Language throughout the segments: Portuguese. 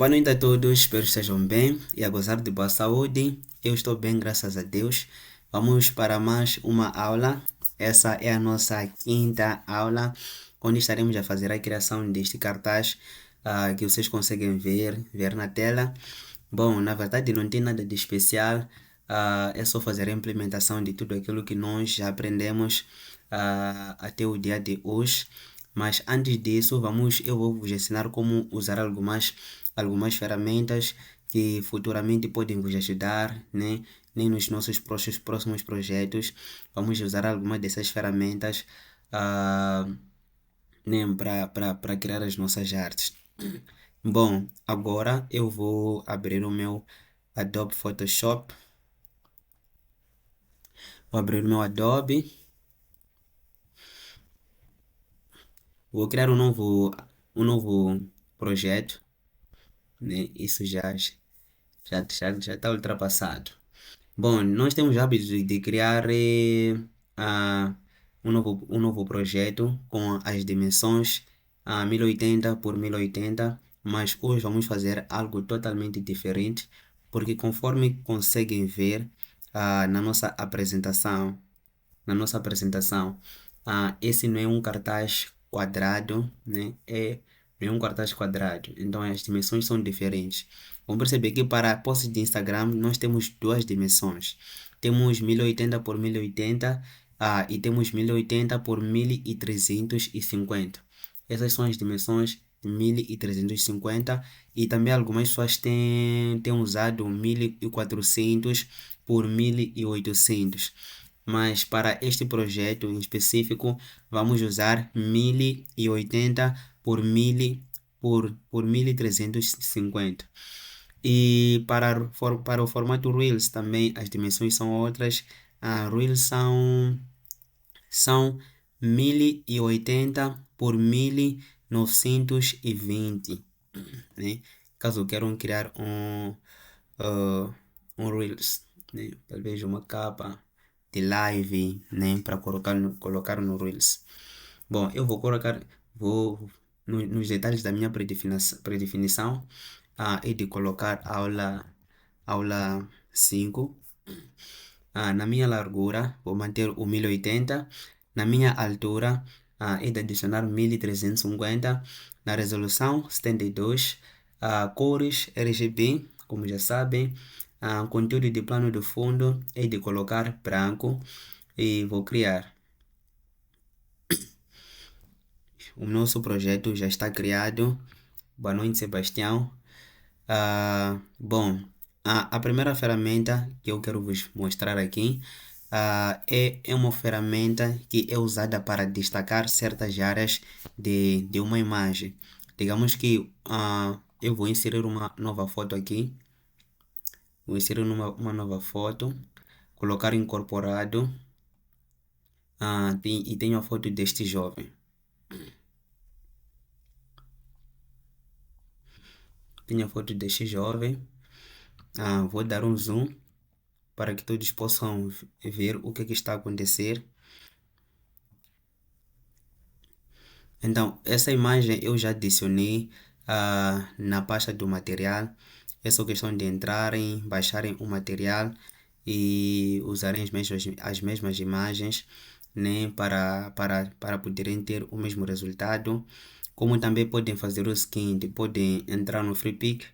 Boa noite a todos, espero que estejam bem e a gozar de boa saúde. Eu estou bem, graças a Deus. Vamos para mais uma aula. Essa é a nossa quinta aula, onde estaremos a fazer a criação deste cartaz que vocês conseguem ver na tela. Bom, na verdade não tem nada de especial, é só fazer a implementação de tudo aquilo que nós já aprendemos até o dia de hoje. Mas antes disso, eu vou vos ensinar como usar algumas ferramentas que futuramente podem vos ajudar, né? Nem nos nossos próximos projetos. Vamos usar algumas dessas ferramentas né, para criar as nossas artes. Bom, agora eu vou abrir o meu Adobe Photoshop. Vou abrir o meu Adobe. Vou criar um novo projeto, né? Isso já está ultrapassado. Bom, nós temos o hábito de criar ah, um novo projeto com as dimensões 1080 por 1080, mas hoje vamos fazer algo totalmente diferente, porque conforme conseguem ver na nossa apresentação, esse não é um cartaz quadrado, né? Não é um cartaz quadrado, então as dimensões são diferentes. Vamos perceber que para posts de Instagram nós temos duas dimensões. Temos 1080 por 1080 e temos 1080 por 1350. Essas são as dimensões 1350 e também algumas pessoas têm usado 1400 por 1800. Mas para este projeto em específico, vamos usar 1080 por 1350. E para o formato Reels também as dimensões são outras. Reels são 1080 por 1920, né? Caso queiram criar um Reels, né? Talvez uma capa de live, né? Para colocar no Reels. Bom, eu vou nos detalhes da minha predefinição, e de colocar aula 5. Na minha largura, vou manter o 1080. Na minha altura, é de adicionar 1350. Na resolução, 72. Cores RGB, como já sabem. Conteúdo de plano de fundo é de colocar branco. E vou criar. O nosso projeto já está criado. Boa noite, Sebastião. Bom, a primeira ferramenta que eu quero vos mostrar aqui é uma ferramenta que é usada para destacar certas áreas de uma imagem. Digamos que eu vou inserir uma nova foto aqui. Vou inserir uma nova foto, colocar incorporado, e tenho a foto deste jovem. Tenho a foto deste jovem. Vou dar um zoom para que todos possam ver o que está a acontecer. Então, essa imagem eu já adicionei na pasta do material. É só questão de entrarem, baixarem o material e usarem as mesmas imagens, né, para poderem ter o mesmo resultado. Como também podem fazer o seguinte, podem entrar no FreePic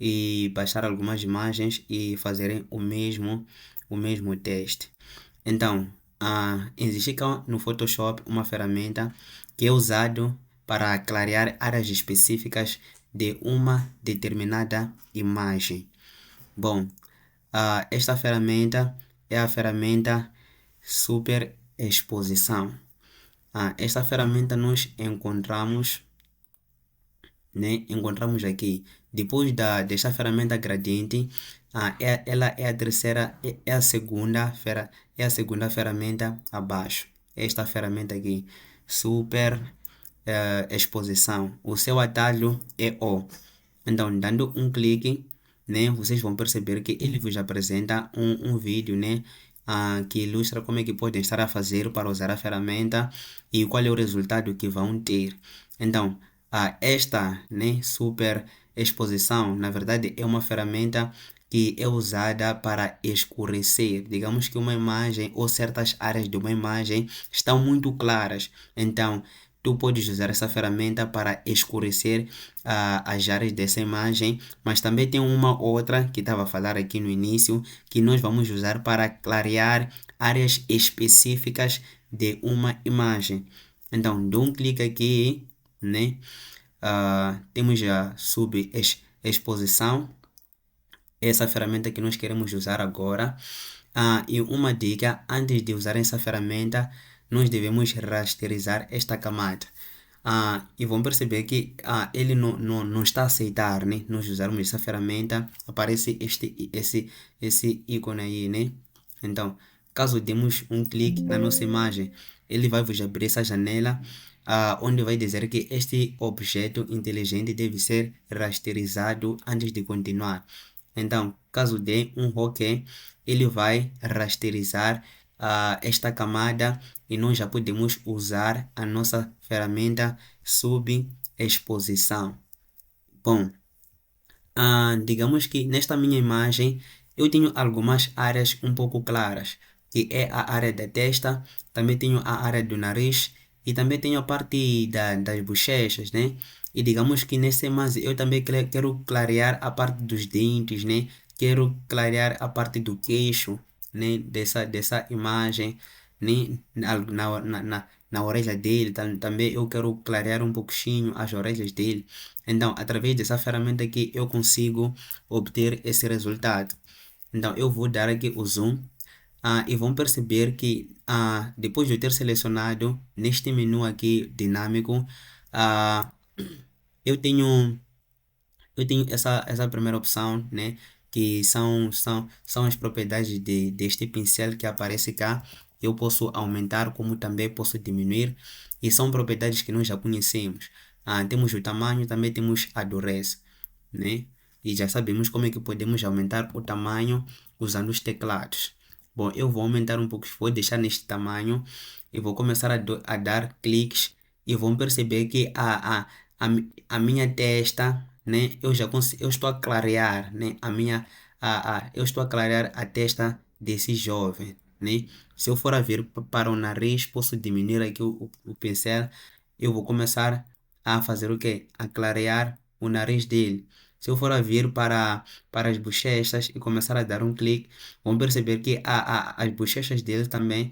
e baixar algumas imagens e fazerem o mesmo teste. Então, existe cá no Photoshop uma ferramenta que é usado para clarear áreas específicas de uma determinada imagem. Bom, esta ferramenta é a ferramenta Super Exposição. Esta ferramenta nós encontramos aqui. Depois desta ferramenta gradiente, ela é a terceira, é a segunda ferramenta abaixo. Esta ferramenta aqui, Super Exposição. O seu atalho é O. Então, dando um clique, né, vocês vão perceber que ele vos apresenta um vídeo, né, que ilustra como é que podem estar a fazer para usar a ferramenta e qual é o resultado que vão ter. Então, esta, né, super exposição, na verdade, é uma ferramenta que é usada para escurecer. Digamos que uma imagem ou certas áreas de uma imagem estão muito claras. Então, tu podes usar essa ferramenta para escurecer as áreas dessa imagem, mas também tem uma outra que estava a falar aqui no início, que nós vamos usar para clarear áreas específicas de uma imagem. Então, dou um clique aqui, né? Temos a subexposição, essa ferramenta que nós queremos usar agora. E uma dica, antes de usar essa ferramenta, nós devemos rasterizar esta camada. E vão perceber que ele não está a aceitar, né? Nós usarmos essa ferramenta, aparece esse ícone aí, né? Então, caso demos um clique na nossa imagem, ele vai vos abrir essa janela, onde vai dizer que este objeto inteligente deve ser rasterizado antes de continuar. Então, caso dê um OK, ele vai rasterizar esta camada e nós já podemos usar a nossa ferramenta subexposição. Bom, digamos que nesta minha imagem eu tenho algumas áreas um pouco claras, que é a área da testa, também tenho a área do nariz e também tenho a parte das bochechas, né? E digamos que nessa imagem eu também quero clarear a parte dos dentes, né? Quero clarear a parte do queixo, né? Dessa imagem, né? Na orelha dele, também eu quero clarear um pouquinho as orelhas dele. Então, através dessa ferramenta aqui, eu consigo obter esse resultado. Então, eu vou dar aqui o zoom, e vão perceber que depois de eu ter selecionado neste menu aqui dinâmico, ah, eu tenho essa primeira opção, né? Que são as propriedades deste pincel que aparece cá. Eu posso aumentar, como também posso diminuir. E são propriedades que nós já conhecemos. Temos o tamanho, também temos a dureza, né? E já sabemos como é que podemos aumentar o tamanho usando os teclados. Bom, eu vou aumentar um pouco, vou deixar neste tamanho e vou começar a dar cliques e vão perceber que a minha testa, né? Eu estou a clarear, né? Eu estou a clarear a testa desse jovem, né? Se eu for a vir para o nariz, posso diminuir aqui o pincel. Eu vou começar a fazer o quê? A clarear o nariz dele. Se eu for a vir para as bochechas e começar a dar um clique, vão perceber que as bochechas dele também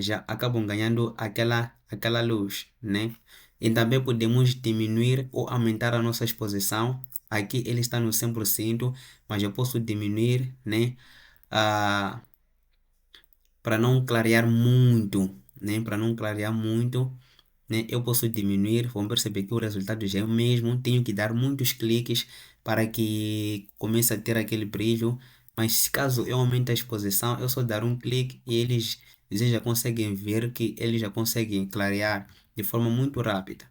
já acabam ganhando aquela luz, né? E também podemos diminuir ou aumentar a nossa exposição. Aqui ele está no 100%, mas eu posso diminuir, né? Para não clarear muito, né? Para não clarear muito, né? Eu posso diminuir, vão perceber que o resultado já é o mesmo. Tenho que dar muitos cliques para que comece a ter aquele brilho. Mas caso eu aumente a exposição, eu só dar um clique e eles já conseguem ver que eles já conseguem clarear de forma muito rápida.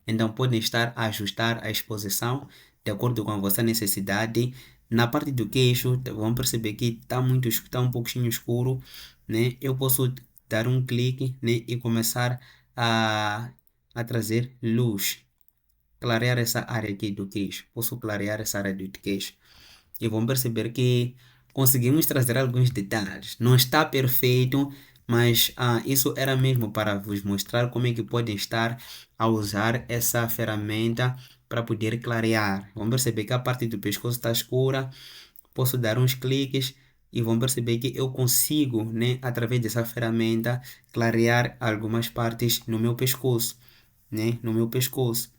Então podem estar a ajustar a exposição de acordo com a vossa necessidade. Na parte do queixo, vão perceber que está um pouquinho escuro, né? Eu posso dar um clique, né, e começar a trazer luz, clarear essa área aqui do queixo. Posso clarear essa área do queixo. E vão perceber que conseguimos trazer alguns detalhes. Não está perfeito, mas isso era mesmo para vos mostrar como é que podem estar a usar essa ferramenta para poder clarear. Vão perceber que a parte do pescoço está escura, posso dar uns cliques e vão perceber que eu consigo, né, através dessa ferramenta, clarear algumas partes no meu pescoço, né, no meu pescoço.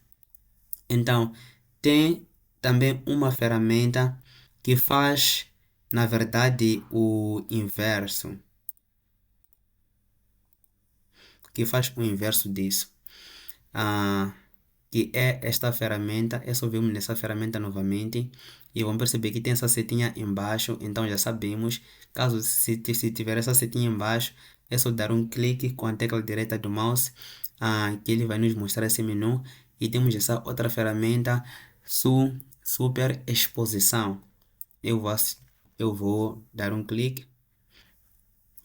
Então, tem também uma ferramenta que faz, na verdade, o inverso, que faz o inverso disso. Que é esta ferramenta, é só virmos nessa ferramenta novamente e vamos perceber que tem essa setinha embaixo, então já sabemos, caso se tiver essa setinha embaixo, é só dar um clique com a tecla direita do mouse, que ele vai nos mostrar esse menu e temos essa outra ferramenta, super exposição. Eu vou dar um clique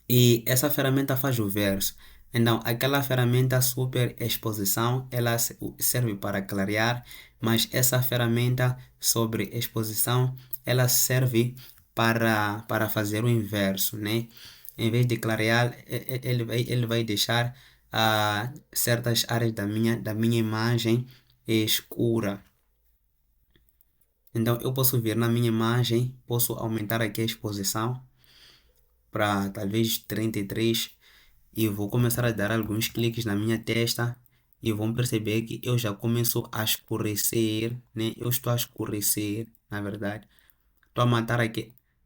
e essa ferramenta faz o verso. Então, aquela ferramenta super exposição, ela serve para clarear, mas essa ferramenta sobre exposição, ela serve para fazer o inverso, né? Em vez de clarear, ele vai deixar certas áreas da minha imagem escura. Então, eu posso vir na minha imagem, posso aumentar aqui a exposição para talvez 33 e vou começar a dar alguns cliques na minha testa e vão perceber que eu já começo a escurecer, né? Eu estou a escurecer, na verdade. Estou a matar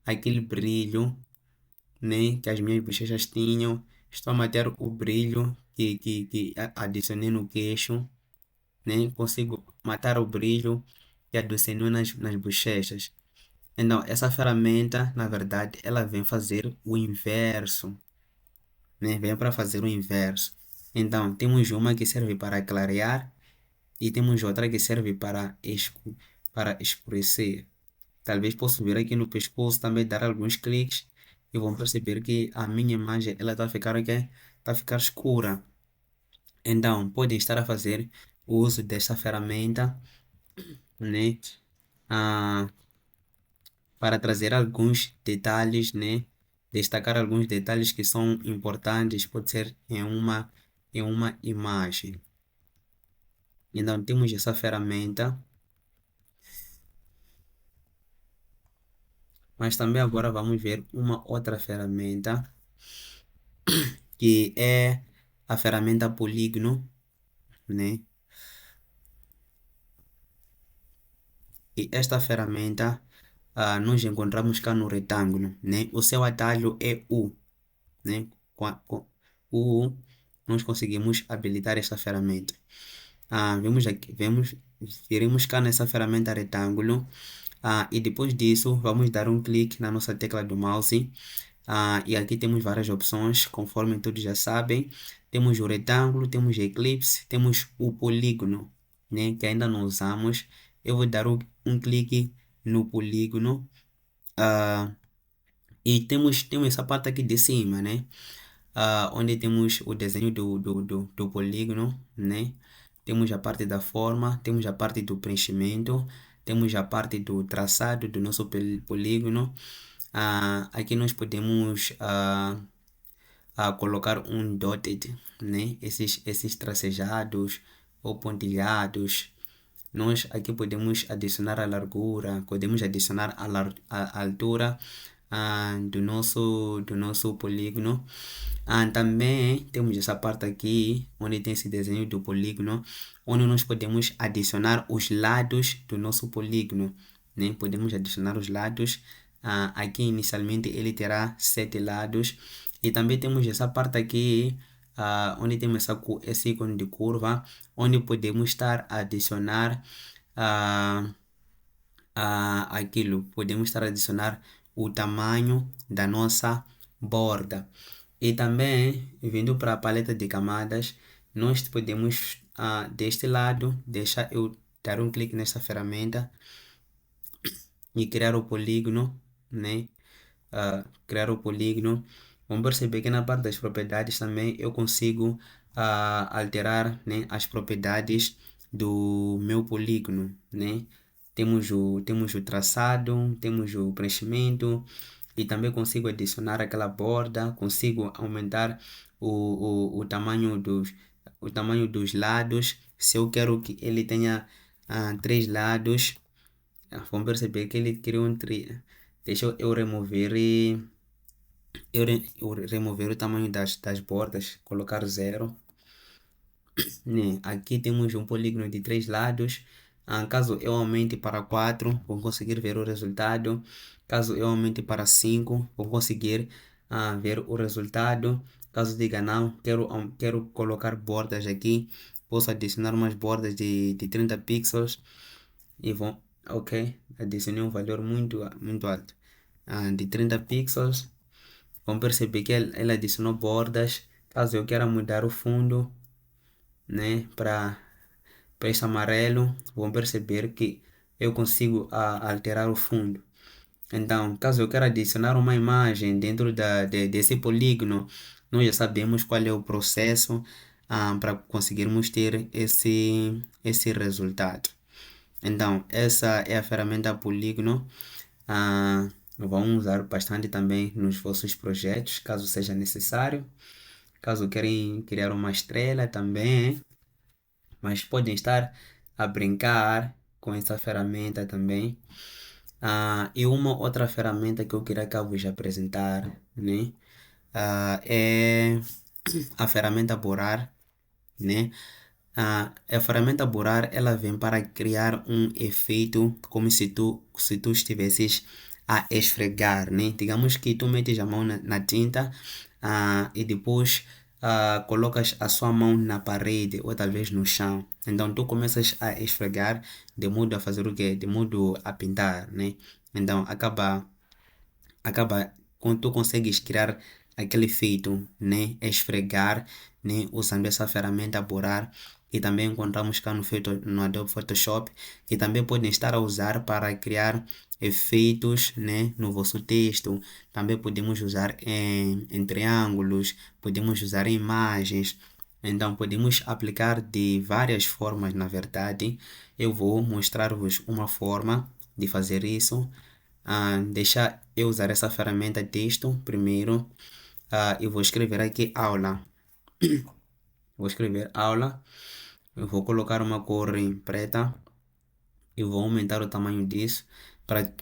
aquele brilho, né? Que as minhas bochechas tinham. Estou a matar o brilho que adicionei no queixo, né? Consigo matar o brilho que adicionei nas bochechas. Então, essa ferramenta, na verdade, ela vem fazer o inverso, né? Vem para fazer o inverso. Então, temos uma que serve para clarear e temos outra que serve para escurecer. Talvez possa vir aqui no pescoço também dar alguns cliques e vão perceber que a minha imagem ela está a ficar aqui, tá a ficar escura. Então, podem estar a fazer o uso desta ferramenta, né? Ah, para trazer alguns detalhes, né? Destacar alguns detalhes que são importantes, pode ser em uma imagem. Então, temos essa ferramenta, mas também agora vamos ver uma outra ferramenta, que é a ferramenta polígono, né? E esta ferramenta nós encontramos cá no retângulo, né? O seu atalho é U, né? Com o U, nós conseguimos habilitar esta ferramenta. Vemos aqui, iremos cá nessa ferramenta retângulo, e depois disso vamos dar um clique na nossa tecla do mouse, e aqui temos várias opções, conforme todos já sabem. Temos o retângulo, temos eclipse, temos o polígono, né, que ainda não usamos. Eu vou dar um clique no polígono, e temos essa parte aqui de cima, né? Onde temos o desenho do polígono, né? Temos a parte da forma, temos a parte do preenchimento, temos a parte do traçado do nosso polígono. Aqui nós podemos colocar um dotted, né? Esses tracejados ou pontilhados. Nós aqui podemos adicionar a largura, podemos adicionar a altura do nosso polígono. Também temos essa parte aqui, onde tem esse desenho do polígono, onde nós podemos adicionar os lados do nosso polígono, né? Podemos adicionar os lados. Aqui inicialmente ele terá 7 lados. E também temos essa parte aqui, onde temos esse ícone de curva, onde podemos estar a adicionar aquilo, podemos estar a adicionar o tamanho da nossa borda. E também, vindo para a paleta de camadas, nós podemos, deste lado, deixar eu dar um clique nessa ferramenta e criar o polígono, né? Criar o polígono. Vamos perceber que na parte das propriedades também eu consigo alterar, né, as propriedades do meu polígono, né? Temos o traçado, temos o preenchimento e também consigo adicionar aquela borda, consigo aumentar o tamanho dos lados. Se eu quero que ele tenha 3 lados, vamos perceber que ele criou deixa eu remover o tamanho das bordas, colocar 0, né? Aqui temos um polígono de 3 lados. Caso eu aumente para 4, vou conseguir ver o resultado. Caso eu aumente para 5, vou conseguir ver o resultado. Caso diga não, quero colocar bordas aqui, posso adicionar umas bordas de 30 pixels e ok, adicionei um valor muito, muito alto, de 30 pixels. Vão perceber que ele adicionou bordas. Caso eu queira mudar o fundo, né, para esse amarelo, vão perceber que eu consigo alterar o fundo. Então, caso eu queira adicionar uma imagem dentro desse polígono, nós já sabemos qual é o processo para conseguirmos ter esse resultado. Então, essa é a ferramenta Polígono. Vão usar bastante também nos vossos projetos, caso seja necessário. Caso querem criar uma estrela também, mas podem estar a brincar com essa ferramenta também. E uma outra ferramenta que eu queria cá vos apresentar, né? É a ferramenta Borar, né? A ferramenta Borar, ela vem para criar um efeito como se tu estivesses a esfregar, né? Digamos que tu metes a mão na tinta e depois colocas a sua mão na parede ou talvez no chão. Então tu começas a esfregar de modo a fazer o quê? De modo a pintar, né? Então acaba quando tu consegues criar aquele efeito, né? Esfregar, né? Usando essa ferramenta Borar, que também encontramos cá no Adobe Photoshop, que também podem estar a usar para criar efeitos, né? No vosso texto. Também podemos usar em triângulos, podemos usar em imagens. Então podemos aplicar de várias formas, na verdade. Eu vou mostrar-vos uma forma de fazer isso. Deixa eu usar essa ferramenta texto primeiro. Eu vou escrever aqui aula. Vou escrever aula. Eu vou colocar uma cor em preta. Eu vou aumentar o tamanho disso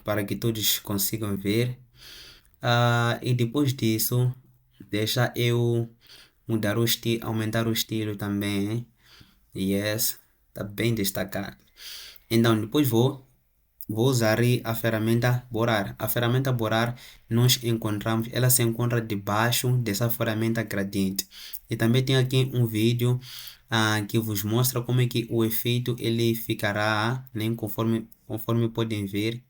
para que todos consigam ver. E depois disso, deixa eu mudar o estilo, aumentar o estilo também. Yes, tá bem destacado. Então, depois vou usar a ferramenta Borar. A ferramenta Borar nós encontramos, ela se encontra debaixo dessa ferramenta Gradiente. E também tem aqui um vídeo que vos mostra como é que o efeito ele ficará, né, conforme podem ver.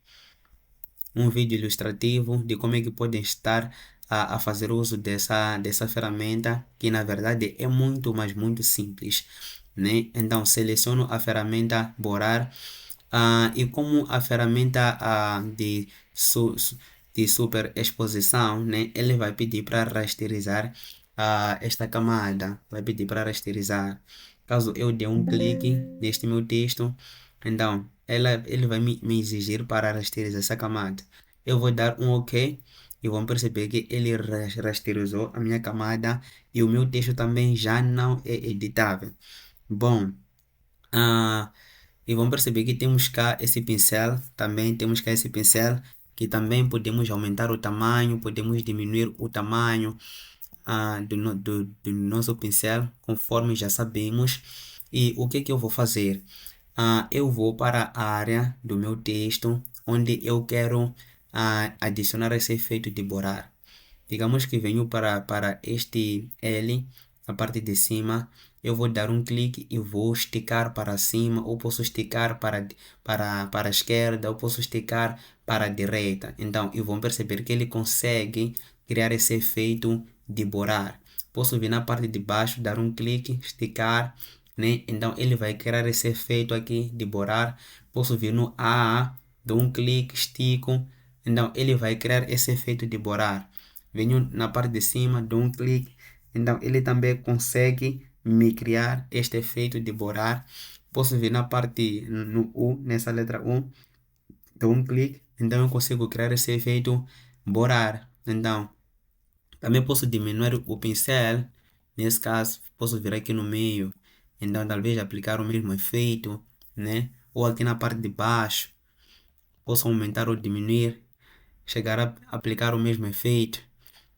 Um vídeo ilustrativo de como é que podem estar a fazer uso dessa ferramenta, que na verdade é muito, mas muito simples, né? Então, seleciono a ferramenta Borar. E como a ferramenta de superexposição, né, ele vai pedir para rasterizar esta camada, vai pedir para rasterizar. Caso eu dê um clique neste meu texto, então ele vai me exigir para rasterizar essa camada. Eu vou dar um OK e vão perceber que ele rasterizou a minha camada e o meu texto também já não é editável. Bom, e vão perceber que temos cá esse pincel, também temos cá esse pincel, que também podemos aumentar o tamanho, podemos diminuir o tamanho do nosso pincel, conforme já sabemos. E o que eu vou fazer? Eu vou para a área do meu texto, onde eu quero adicionar esse efeito de borrar. Digamos que venho para este L, a parte de cima, eu vou dar um clique e vou esticar para cima, ou posso esticar para a esquerda, ou posso esticar para a direita. Então, e vão perceber que ele consegue criar esse efeito de borrar. Posso vir na parte de baixo, dar um clique, esticar, né? Então, ele vai criar esse efeito aqui de borrar. Posso vir no A, dou um clique, estico. Então, ele vai criar esse efeito de borrar. Venho na parte de cima, dou um clique. Então, ele também consegue me criar este efeito de borrar. Posso vir na parte no U, nessa letra U, dou um clique. Então, eu consigo criar esse efeito borrar. Então, também posso diminuir o pincel. Nesse caso, posso vir aqui no meio. Então, talvez aplicar o mesmo efeito, né? Ou aqui na parte de baixo. Posso aumentar ou diminuir. Chegar a aplicar o mesmo efeito.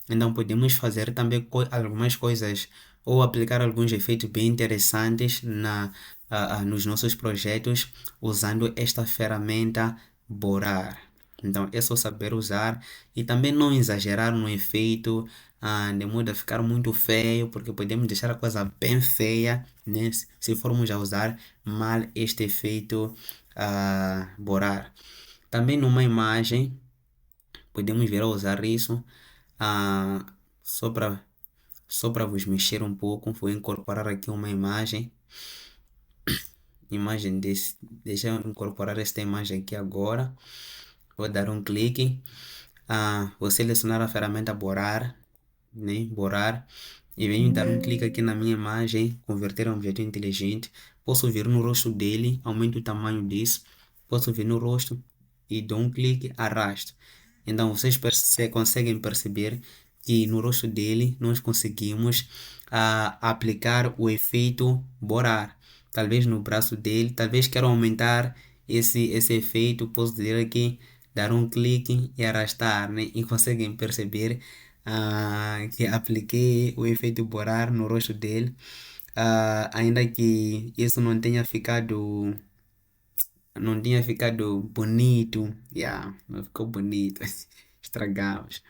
Então podemos fazer também algumas coisas ou aplicar alguns efeitos bem interessantes nos nossos projetos usando esta ferramenta Borar. Então é só saber usar e também não exagerar no efeito de modo a ficar muito feio, porque podemos deixar a coisa bem feia, né, se formos a usar mal este efeito Borar. Também numa imagem podemos vir a usar isso só para vos mexer um pouco. Vou incorporar aqui uma imagem deixa eu incorporar esta imagem aqui agora. Vou dar um clique, vou selecionar a ferramenta Borar, né? Borar. e venho dar um clique aqui na minha imagem, converter a um objeto inteligente. Posso vir no rosto dele, aumento o tamanho disso. Posso vir no rosto e dou um clique, arrasto. Então vocês conseguem perceber que no rosto dele nós conseguimos aplicar o efeito borar. Talvez no braço dele, talvez quero aumentar esse efeito, posso dizer aqui, dar um clique e arrastar, né? E conseguem perceber que apliquei o efeito borar no rosto dele. Ainda que isso não tinha ficado bonito, yeah, não ficou bonito, estragamos.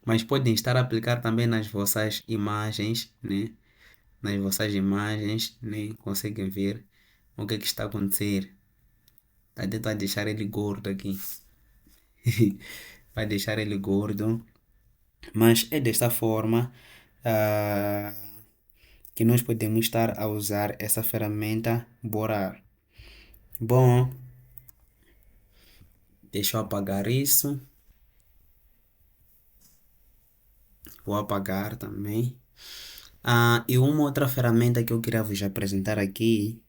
Mas podem estar a aplicar também nas vossas imagens, né? Nas vossas imagens, né? Conseguem ver o que está a acontecer. Até estou a deixar ele gordo aqui. Vai deixar ele gordo. Mas é desta forma ah, que nós podemos estar a usar essa ferramenta Borar. Bom, deixa eu apagar isso. Vou apagar também. E uma outra ferramenta que eu queria vos apresentar aqui.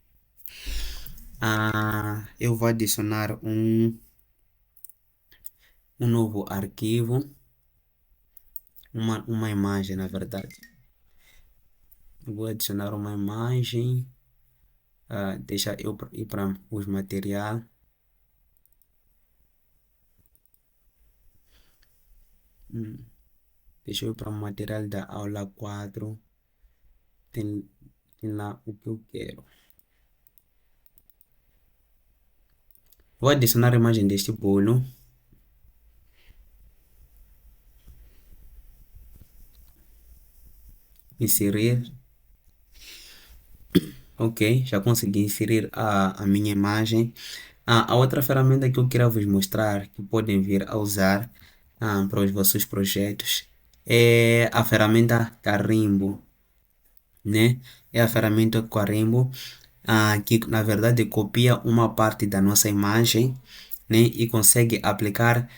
Eu vou adicionar um novo arquivo. Uma imagem, na verdade. Vou adicionar uma imagem. Deixa eu ir para os material. Deixa eu ir para o material da aula 4. Tem lá o que eu quero. Vou adicionar a imagem deste bolo. Inserir. Ok, já consegui inserir a minha imagem. A outra ferramenta que eu quero vos mostrar, que podem vir a usar para os vossos projetos, é a ferramenta Carimbo, né? É a ferramenta Carimbo, que na verdade copia uma parte da nossa imagem, né? E consegue aplicar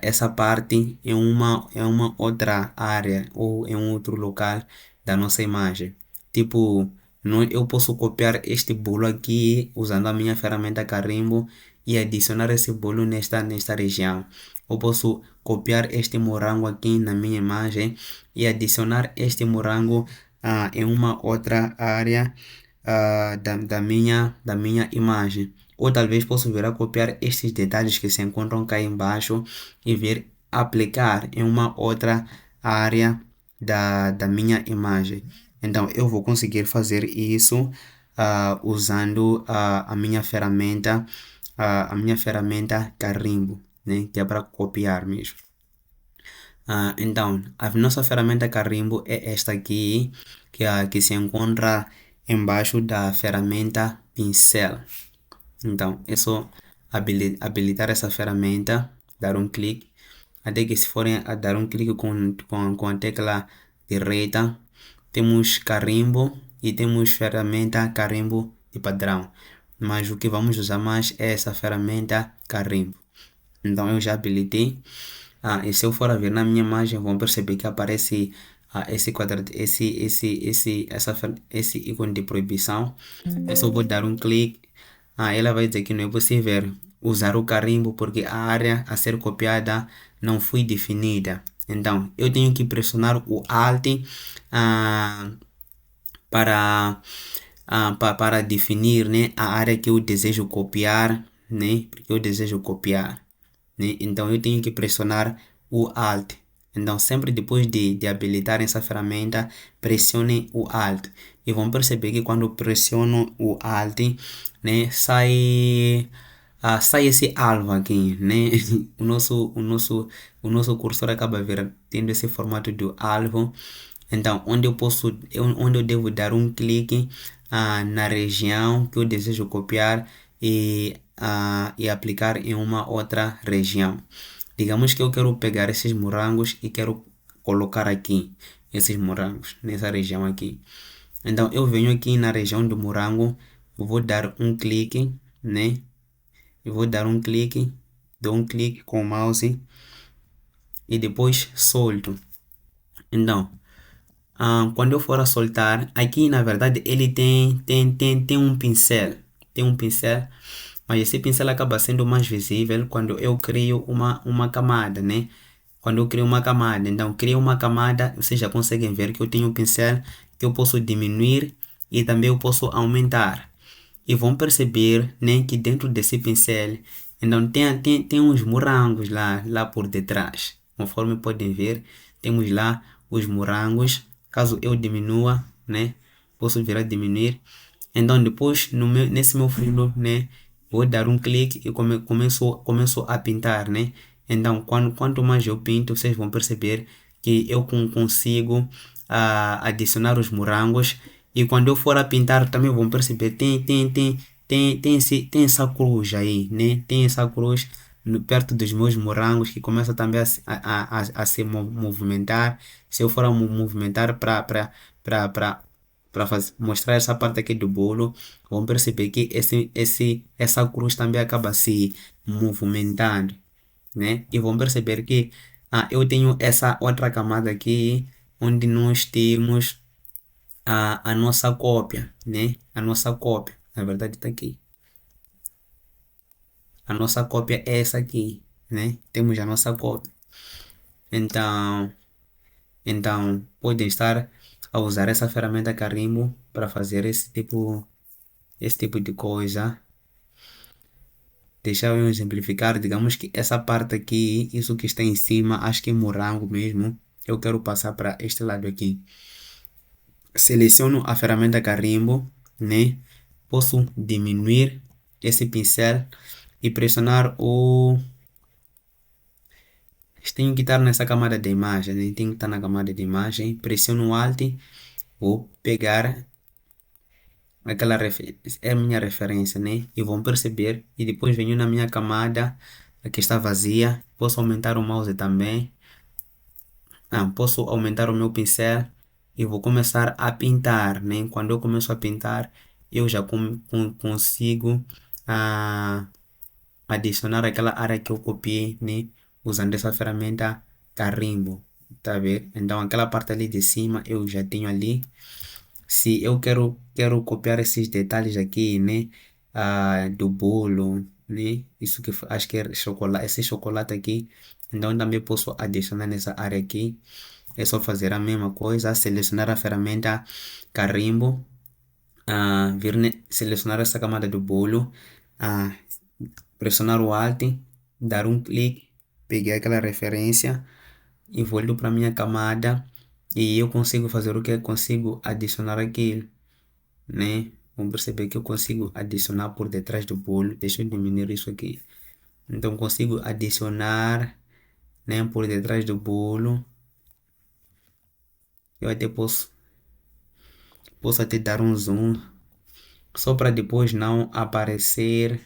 essa parte em uma outra área ou em um outro local da nossa imagem. Tipo, eu posso copiar este bolo aqui usando a minha ferramenta Carimbo e adicionar esse bolo nesta região. Eu posso copiar este morango aqui na minha imagem e adicionar este morango em uma outra área da minha imagem. Ou talvez posso vir a copiar estes detalhes que se encontram cá embaixo e vir aplicar em uma outra área da minha imagem. Então eu vou conseguir fazer isso usando a minha ferramenta Carimbo, né? Que é para copiar mesmo. Então, a nossa ferramenta Carimbo é esta aqui, que se encontra embaixo da ferramenta Pincel. Então, é só habilitar essa ferramenta, dar um clique, até que se forem a dar um clique com a tecla direita, temos Carimbo e temos ferramenta Carimbo de padrão. Mas o que vamos usar mais é essa ferramenta Carimbo. Então eu já habilitei. E se eu for a ver na minha imagem, vão perceber que aparece esse quadrado, esse ícone de proibição. Eu só vou dar um clique. Ela vai dizer que não é possível usar o carimbo porque a área a ser copiada não foi definida. Então eu tenho que pressionar o Alt para, para definir, né, a área que eu desejo copiar, né, porque eu desejo copiar, né, então eu tenho que pressionar o Alt. Então sempre depois de habilitar essa ferramenta, pressione o Alt e vão perceber que quando pressiono o Alt, né, sai esse alvo aqui, né? O nosso cursor acaba tendo esse formato de alvo. Então, onde eu devo dar um clique na região que eu desejo copiar e aplicar em uma outra região. Digamos que eu quero pegar esses morangos e quero colocar aqui esses morangos nessa região aqui. Então, eu venho aqui na região do morango, vou dar um clique, né? Eu vou dar um clique, dou um clique com o mouse e depois solto. Então, Quando eu for a soltar, aqui na verdade ele tem um pincel. Tem um pincel, mas esse pincel acaba sendo mais visível quando eu crio uma camada, né? Quando eu crio uma camada, então crio uma camada, vocês já conseguem ver que eu tenho um pincel que eu posso diminuir e também eu posso aumentar. E vão perceber, né, que dentro desse pincel, então tem uns morangos lá por detrás. Conforme podem ver, temos lá os morangos. Caso eu diminua, né, posso vir a diminuir. Então depois, nesse meu fundo, né, vou dar um clique e começo a pintar, né. Então quanto mais eu pinto, vocês vão perceber que eu consigo adicionar os morangos. E quando eu for a pintar, também vão perceber, tem essa cruz aí, né? Tem essa cruz perto dos meus morangos que começa também a se movimentar. Se eu for a movimentar para mostrar essa parte aqui do bolo, vão perceber que essa cruz também acaba se movimentando, né? E vão perceber que eu tenho essa outra camada aqui onde nós temos a nossa cópia, né? A nossa cópia, na verdade está aqui. A nossa cópia é essa aqui, né? Temos a nossa cópia. Então, então podem estar a usar essa ferramenta carimbo para fazer esse tipo de coisa. Deixa eu exemplificar, digamos que essa parte aqui, isso que está em cima, acho que é morango mesmo. Eu quero passar para este lado aqui. Seleciono a ferramenta carimbo, né? Posso diminuir esse pincel e pressionar o. Tenho que estar nessa camada de imagem, né? Tenho que estar na camada de imagem. Pressiono o Alt, vou pegar aquela referência, é a minha referência, né? E vão perceber. E depois venho na minha camada que está vazia. Posso aumentar o mouse também. Posso aumentar o meu pincel e vou começar a pintar, né? Quando eu começo a pintar, eu já consigo adicionar aquela área que eu copiei, né? Usando essa ferramenta carimbo, tá a ver? Então aquela parte ali de cima eu já tenho ali. Se eu quero copiar esses detalhes aqui, né? Do bolo, né? Isso que acho que é chocolate, esse chocolate aqui. Então também posso adicionar nessa área aqui. É só fazer a mesma coisa, selecionar a ferramenta carimbo, selecionar essa camada do bolo, pressionar o Alt, dar um clique, peguei aquela referência e volto para minha camada e eu consigo fazer o que? Consigo adicionar aquilo, né? Vamos perceber que eu consigo adicionar por detrás do bolo. Deixa eu diminuir isso aqui. Então consigo adicionar, né, por detrás do bolo. Eu até posso até dar um zoom só para depois não aparecer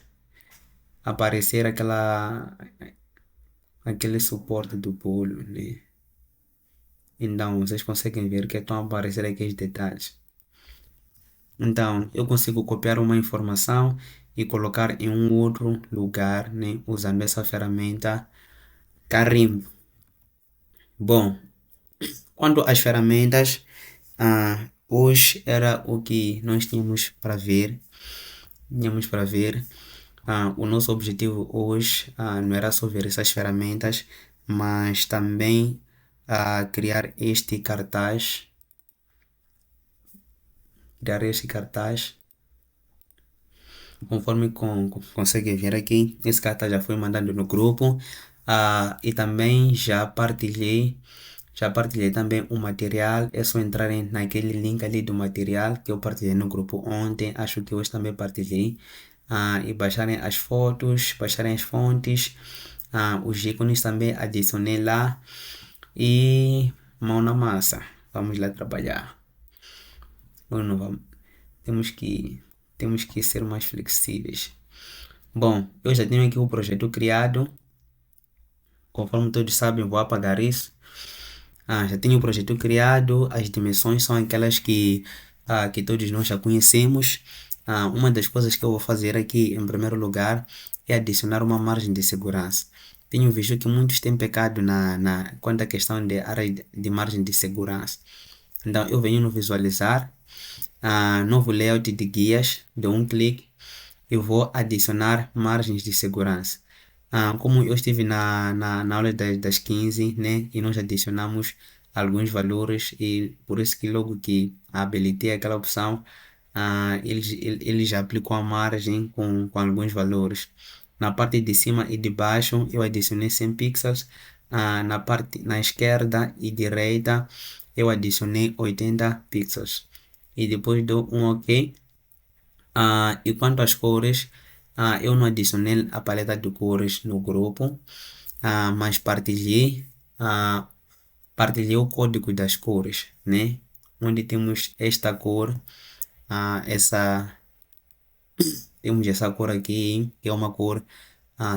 aquele suporte do bolo, né? Então vocês conseguem ver que estão a aparecer aqueles detalhes. Então eu consigo copiar uma informação e colocar em um outro lugar, né? Usando essa ferramenta carimbo. Bom, quanto às ferramentas, hoje era o que nós tínhamos para ver. Tínhamos para ver. O nosso objetivo hoje não era só ver essas ferramentas, mas também criar este cartaz. Criar este cartaz. Conforme consegue ver aqui, esse cartaz já foi mandado no grupo. E também já partilhei também o material. É só entrarem naquele link ali do material que eu partilhei no grupo ontem. Acho que hoje também partilhei. E baixarem as fotos, baixarem as fontes. Os ícones também adicionei lá. E mão na massa. Vamos lá trabalhar. Bueno, temos que ser mais flexíveis. Bom, eu já tenho aqui o projeto criado. Conforme todos sabem, vou apagar isso. Já tenho o projeto criado. As dimensões são aquelas que todos nós já conhecemos. Uma das coisas que eu vou fazer aqui, em primeiro lugar, é adicionar uma margem de segurança. Tenho visto que muitos têm pecado quanto à questão de área de margem de segurança. Então eu venho no visualizar, novo layout de guias, dou um clique, eu vou adicionar margens de segurança. Como eu estive na aula das 15, né, e nós adicionamos alguns valores e por isso que logo que habilitei aquela opção, ele já aplicou a margem com alguns valores. Na parte de cima e de baixo eu adicionei 100 pixels, na esquerda e direita eu adicionei 80 pixels e depois dou um OK. E quanto às cores, eu não adicionei a paleta de cores no grupo, mas partilhei o código das cores, né? Onde temos esta cor, essa, temos essa cor aqui, que é uma cor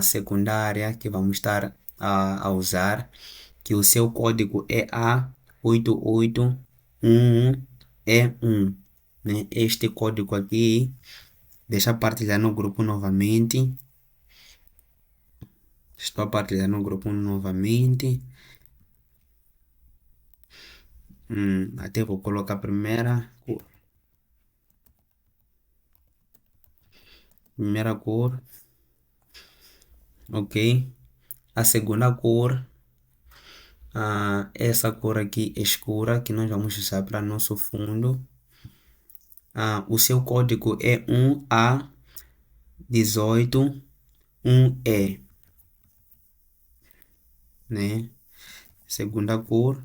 secundária que vamos estar a usar, que o seu código é A88111E1, né? Este código aqui, deixa eu partilhar no grupo novamente. Estou a partilhar no grupo novamente. Até vou colocar a primeira cor. Primeira cor. Ok. A segunda cor. Essa cor aqui escura que nós vamos usar para nosso fundo. O seu código é 1A181E, né? Segunda cor,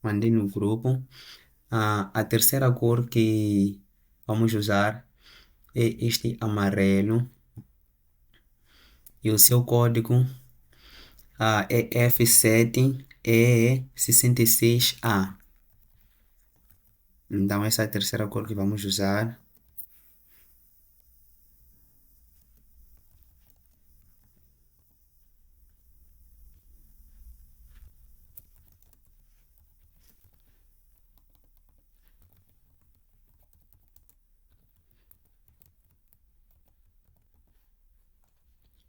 mandei no grupo. A terceira cor que vamos usar é este amarelo e o seu código é F7E66A. Então essa é a terceira cor que vamos usar.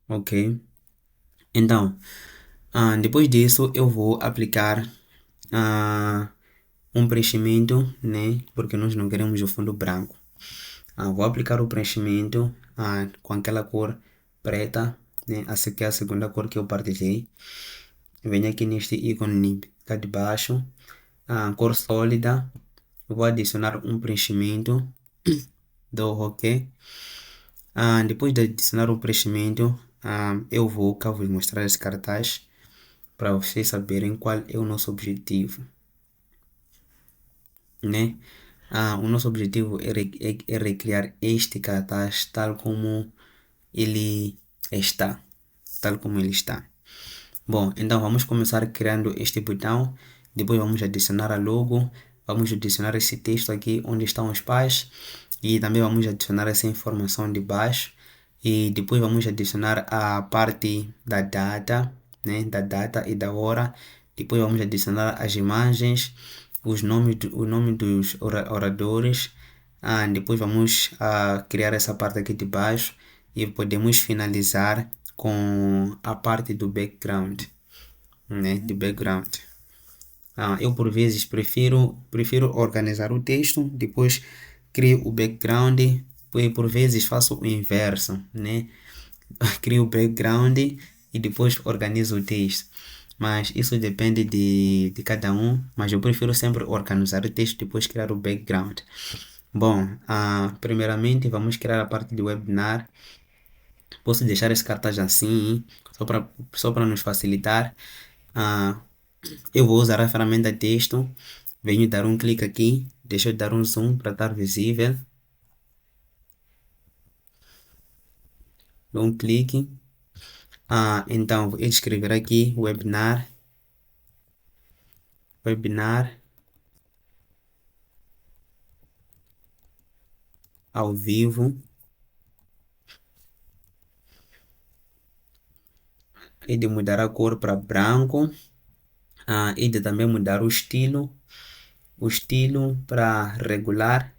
Ok. Então, depois disso eu vou aplicar um preenchimento, né? Porque nós não queremos o fundo branco. Vou aplicar o preenchimento com aquela cor preta, né? Essa aqui é a segunda cor que eu partilhei. Venho aqui neste ícone cá de baixo, cor sólida. Eu vou adicionar um preenchimento, dou OK. Depois de adicionar o preenchimento, eu vou cá vos mostrar esse cartaz para vocês saberem qual é o nosso objetivo, né? O nosso objetivo é recriar este cartaz tal como ele está, tal como ele está. Bom, então vamos começar criando este botão, depois vamos adicionar a logo, vamos adicionar esse texto aqui onde estão os pais e também vamos adicionar essa informação de baixo e depois vamos adicionar a parte da data, né, da data e da hora, depois vamos adicionar as imagens, o nome dos oradores, depois vamos criar essa parte aqui de baixo e podemos finalizar com a parte do background, né, de background. Eu por vezes prefiro organizar o texto, depois crio o background, e por vezes faço o inverso, né? Crio o background e depois organizo o texto. Mas isso depende de cada um, mas eu prefiro sempre organizar o texto e depois criar o background. Bom, primeiramente vamos criar a parte do webinar. Posso deixar esse cartaz assim, só para nos facilitar. Eu vou usar a ferramenta texto, venho dar um clique aqui, deixa eu dar um zoom para estar visível. Dou um clique. Então vou escrever aqui webinar ao vivo. E de mudar a cor para branco. E de também mudar o estilo para regular.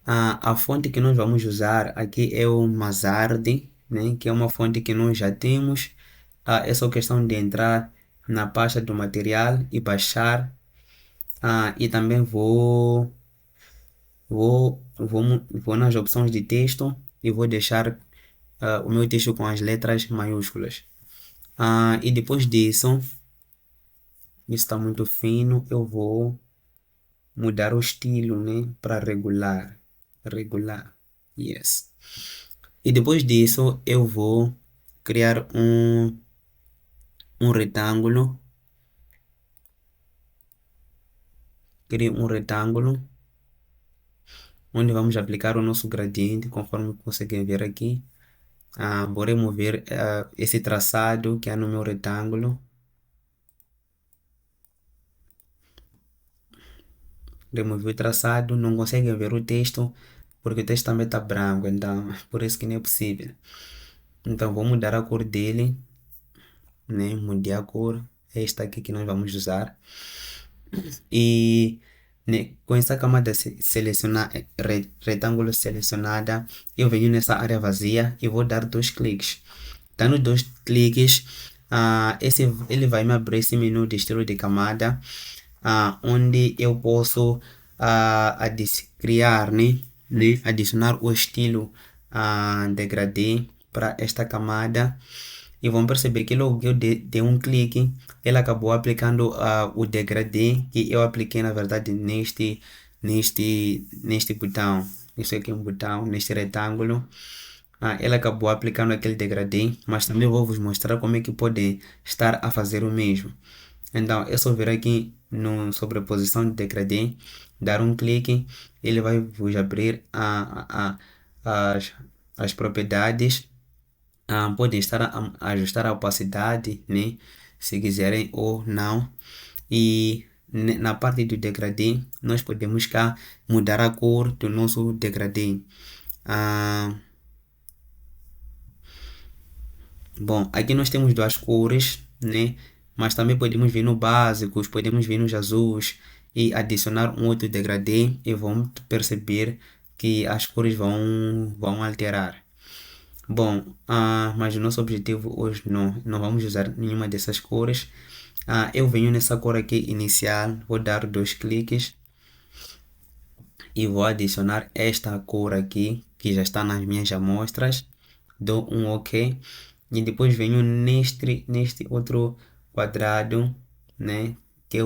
A fonte que nós vamos usar aqui é o Mazardi, né, que é uma fonte que nós já temos. É só questão de entrar na pasta do material e baixar E também vou nas opções de texto e vou deixar o meu texto com as letras maiúsculas. E depois disso, isso está muito fino, eu vou mudar o estilo, né, para regular, regular, yes. E depois disso, eu vou criar um retângulo, crio um retângulo, onde vamos aplicar o nosso gradiente, conforme conseguem ver aqui. Vou remover esse traçado que é no meu retângulo. Removi o traçado, não conseguem ver o texto, porque o texto também está branco, então por isso que não é possível. Então vou mudar a cor dele, né? Mudei a cor, é esta aqui que nós vamos usar. E né, com essa camada selecionada, retângulo selecionada, eu venho nessa área vazia e vou dar 2 cliques. Dando 2 cliques, ele vai me abrir esse menu de estilo de camada, onde eu posso criar, né, adicionar o estilo degradê para esta camada. E vão perceber que logo que eu dei um clique, ele acabou aplicando o degradê que eu apliquei na verdade neste botão. Isso aqui é um botão, neste retângulo. Ele acabou aplicando aquele degradê, mas também vou vos mostrar como é que pode estar a fazer o mesmo. Então, é só vir aqui no sobreposição de degradê, dar um clique, ele vai vos abrir as propriedades. Podem estar a ajustar a opacidade, né? Se quiserem ou não. E na parte do degradê, nós podemos cá mudar a cor do nosso degradê. Bom, aqui nós temos 2 cores, né? Mas também podemos vir no básicos, podemos vir nos azuis e adicionar um outro degradê e vamos perceber que as cores vão alterar. Bom, mas o nosso objetivo hoje não vamos usar nenhuma dessas cores. Eu venho nessa cor aqui inicial, vou dar 2 cliques e vou adicionar esta cor aqui que já está nas minhas amostras. Dou um OK e depois venho neste outro quadrado, né, que é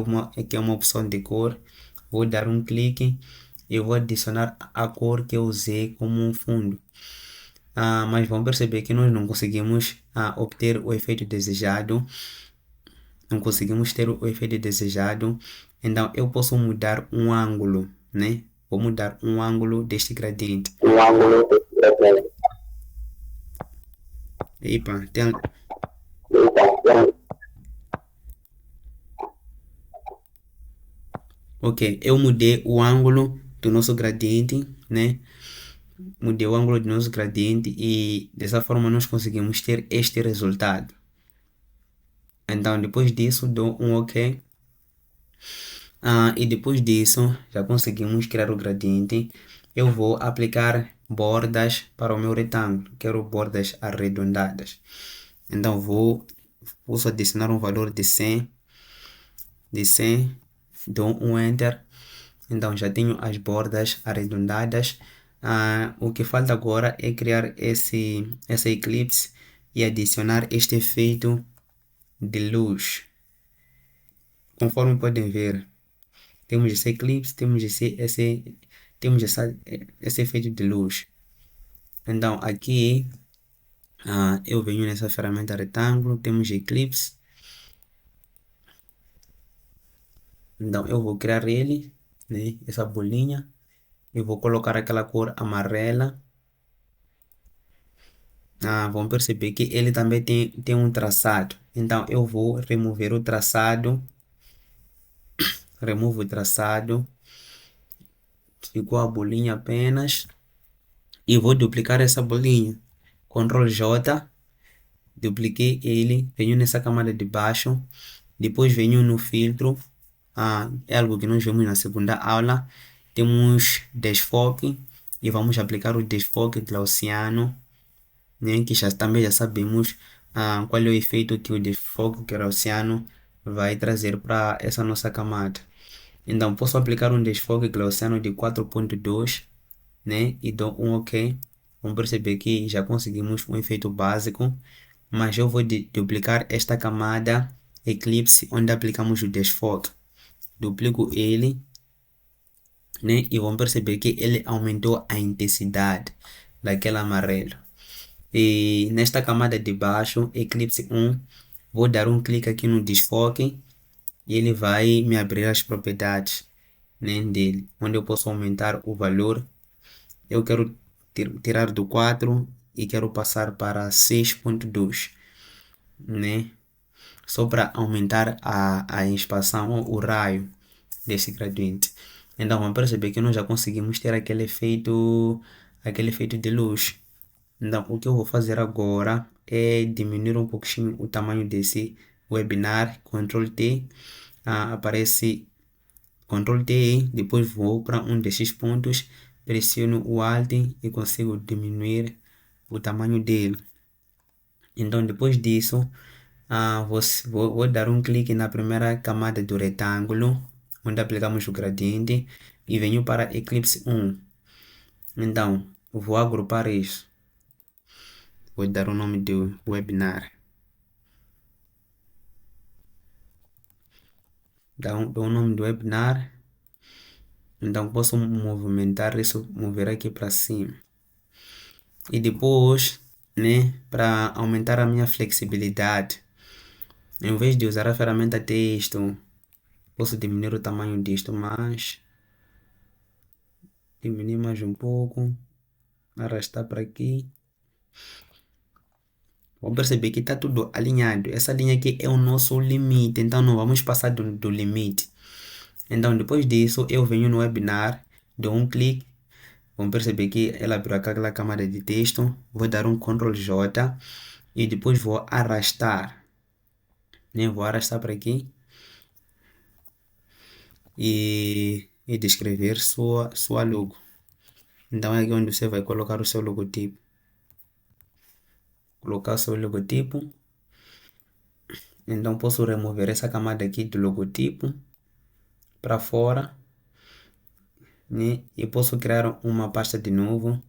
uma opção de cor. Vou dar um clique e vou adicionar a cor que eu usei como um fundo. Mas vão perceber que nós não conseguimos obter o efeito desejado. Não conseguimos ter o efeito desejado. Então eu posso mudar um ângulo, né? Vou mudar um ângulo deste gradiente. Um ângulo deste gradiente. Epa, Ok, eu mudei o ângulo do nosso gradiente, né? Mudei o ângulo do nosso gradiente e dessa forma nós conseguimos ter este resultado. Então depois disso dou um OK. E depois disso já conseguimos criar o gradiente. Eu vou aplicar bordas para o meu retângulo. Quero bordas arredondadas. Então posso adicionar um valor de 100. Dou um Enter. Então já tenho as bordas arredondadas. O que falta agora é criar essa eclipse e adicionar este efeito de luz. Conforme podem ver, temos esse eclipse, temos esse efeito de luz. Então aqui eu venho nessa ferramenta retângulo, temos eclipse. Então eu vou criar ele, né, essa bolinha. Eu vou colocar aquela cor amarela. Vão perceber que ele também tem um traçado. Então eu vou remover o traçado. Removo o traçado. Ficou a bolinha apenas. E vou duplicar essa bolinha. Ctrl J. Dupliquei ele. Venho nessa camada de baixo. Depois venho no filtro. É algo que nós vemos na segunda aula. Temos desfoque. E vamos aplicar o desfoque gaussiano, né, que também já sabemos qual é o efeito que o desfoque gaussiano vai trazer para essa nossa camada. Então, posso aplicar um desfoque gaussiano de 4.2, né? E dou um OK. Vamos perceber que já conseguimos um efeito básico, mas eu vou duplicar esta camada Eclipse onde aplicamos o desfoque. Duplico ele, né? E vamos perceber que ele aumentou a intensidade daquele amarelo. E nesta camada de baixo, Eclipse 1, vou dar um clique aqui no desfoque e ele vai me abrir as propriedades, né, dele, onde eu posso aumentar o valor. Eu quero tirar do 4 e quero passar para 6.2, né? Só para aumentar a expansão, o raio desse gradiente. Então vamos perceber que nós já conseguimos ter aquele efeito de luz. Então o que eu vou fazer agora é diminuir um pouquinho o tamanho desse webinar. Ctrl T, aparece Ctrl T, depois vou para um desses pontos, pressiono o Alt e consigo diminuir o tamanho dele. Então depois disso, vou dar um clique na primeira camada do retângulo, onde aplicamos o gradiente, e venho para Eclipse 1. Então, vou agrupar isso. Vou dar o nome do webinar. Dou o nome do webinar. Então, posso movimentar isso, mover aqui para cima. E depois, né, para aumentar a minha flexibilidade, em vez de usar a ferramenta texto, posso diminuir o tamanho disto mais. Diminuir mais um pouco, arrastar para aqui. Vamos perceber que está tudo alinhado. Essa linha aqui é o nosso limite, então não vamos passar do limite. Então depois disso eu venho no webinar, dou um clique. Vamos perceber que ela abriu aquela camada de texto. Vou dar um Ctrl J e depois vou arrastar, né? Vou arrastar para aqui e descrever sua logo. Então é aqui onde você vai colocar o seu logotipo. Colocar o seu logotipo. Então posso remover essa camada aqui do logotipo para fora, né? E posso criar uma pasta de novo.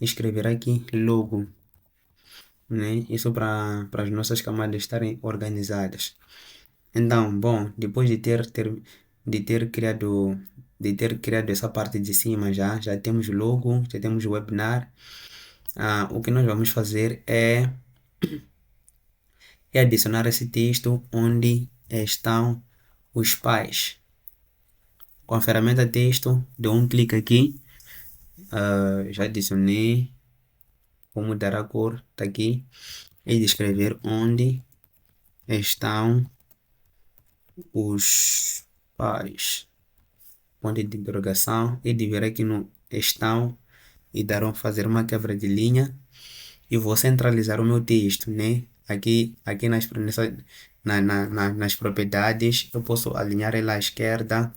Escrever aqui logo, né? Isso para as nossas camadas estarem organizadas. Então, bom, depois de ter criado essa parte de cima, já temos o logo, já temos o webinar. O que nós vamos fazer é adicionar esse texto onde estão os pais. Com a ferramenta texto, dou um clique aqui, já adicionei, vou mudar a cor, tá aqui, e descrever onde estão os pais. Ponto de interrogação, e de ver aqui no estão e fazer uma quebra de linha e vou centralizar o meu texto, né? Aqui nas propriedades eu posso alinhar ela à esquerda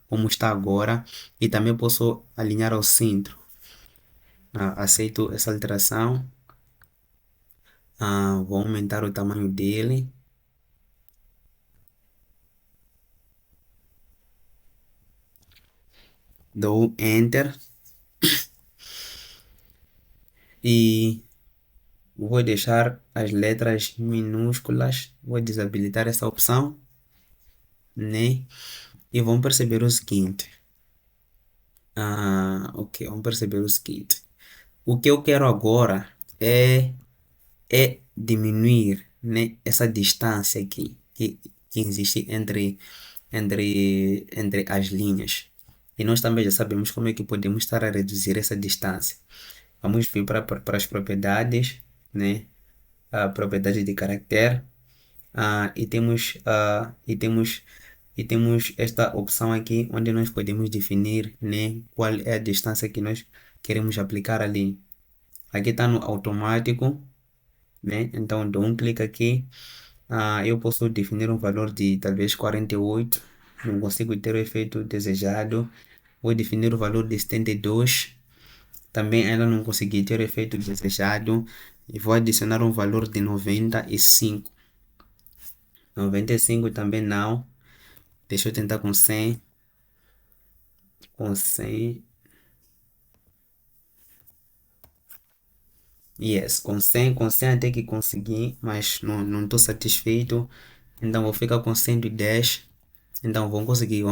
como está agora e também posso alinhar ao centro. Aceito essa alteração. Vou aumentar o tamanho dele. Dou Enter e vou deixar as letras minúsculas. Vou desabilitar essa opção, né? E vamos perceber o seguinte. Ok, vamos perceber o seguinte. O que eu quero agora é diminuir, né, essa distância aqui que existe entre as linhas. E nós também já sabemos como é que podemos estar a reduzir essa distância. Vamos vir para as propriedades, né? A propriedade de caractere. E temos esta opção aqui onde nós podemos definir, né, qual é a distância que nós queremos aplicar ali. Aqui está no automático, né? Então dou um clique aqui. Eu posso definir um valor de talvez 48. Não consigo ter o efeito desejado. Vou definir o valor de 72. Também ainda não consegui ter o efeito desejado. E vou adicionar um valor de 95. 95 também não. Deixa eu tentar com 100. Com 100. Yes, com cem até que consegui, mas não estou satisfeito. Então vou ficar com 110. Então vão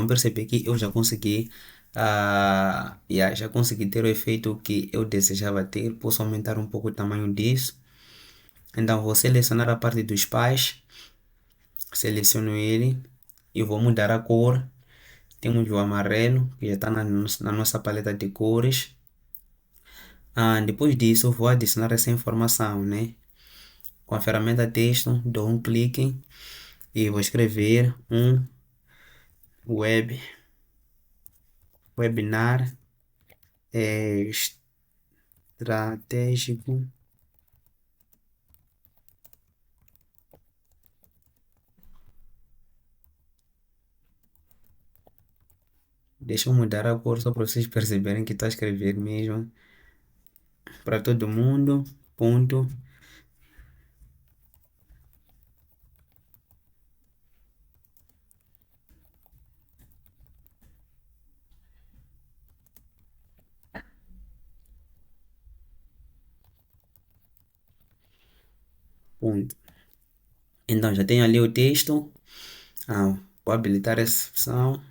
perceber que eu já consegui, yeah, já consegui ter o efeito que eu desejava ter. Posso aumentar um pouco o tamanho disso. Então vou selecionar a parte dos pais, seleciono ele e vou mudar a cor. Temos o amarelo, que já está na nossa paleta de cores. Depois disso, vou adicionar essa informação, né? Com a ferramenta texto, dou um clique e vou escrever um web, webinar estratégico. Deixa eu mudar a cor só para vocês perceberem que estou a escrever mesmo. Para todo mundo. Ponto. Ponto. Então já tenho ali o texto. Vou habilitar essa opção.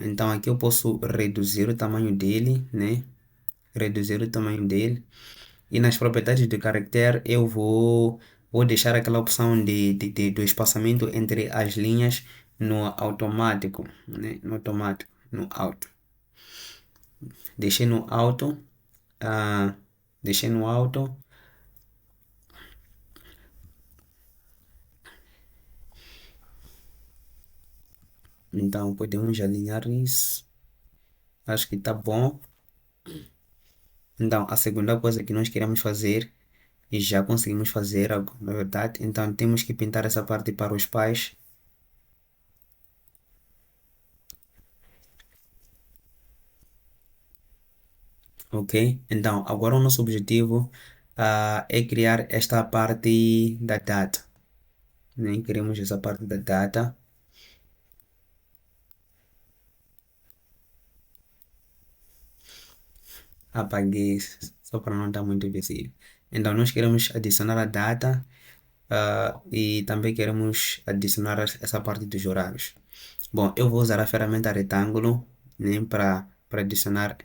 Então aqui eu posso reduzir o tamanho dele, né? Reduzir o tamanho dele. E nas propriedades do caractere eu vou deixar aquela opção do espaçamento entre as linhas no automático, né? No automático, no auto. Deixei no auto, ah, deixei no auto. Então podemos alinhar isso. Acho que tá bom. Então a segunda coisa que nós queremos fazer e já conseguimos fazer, na verdade, então temos que pintar essa parte para os pais. Ok? Então, agora o nosso objetivo é criar esta parte da data. Né? Queremos essa parte da data. Apaguei só para não estar muito visível. Então, nós queremos adicionar a data e também queremos adicionar essa parte dos horários. Bom, eu vou usar a ferramenta retângulo, né, para adicionar.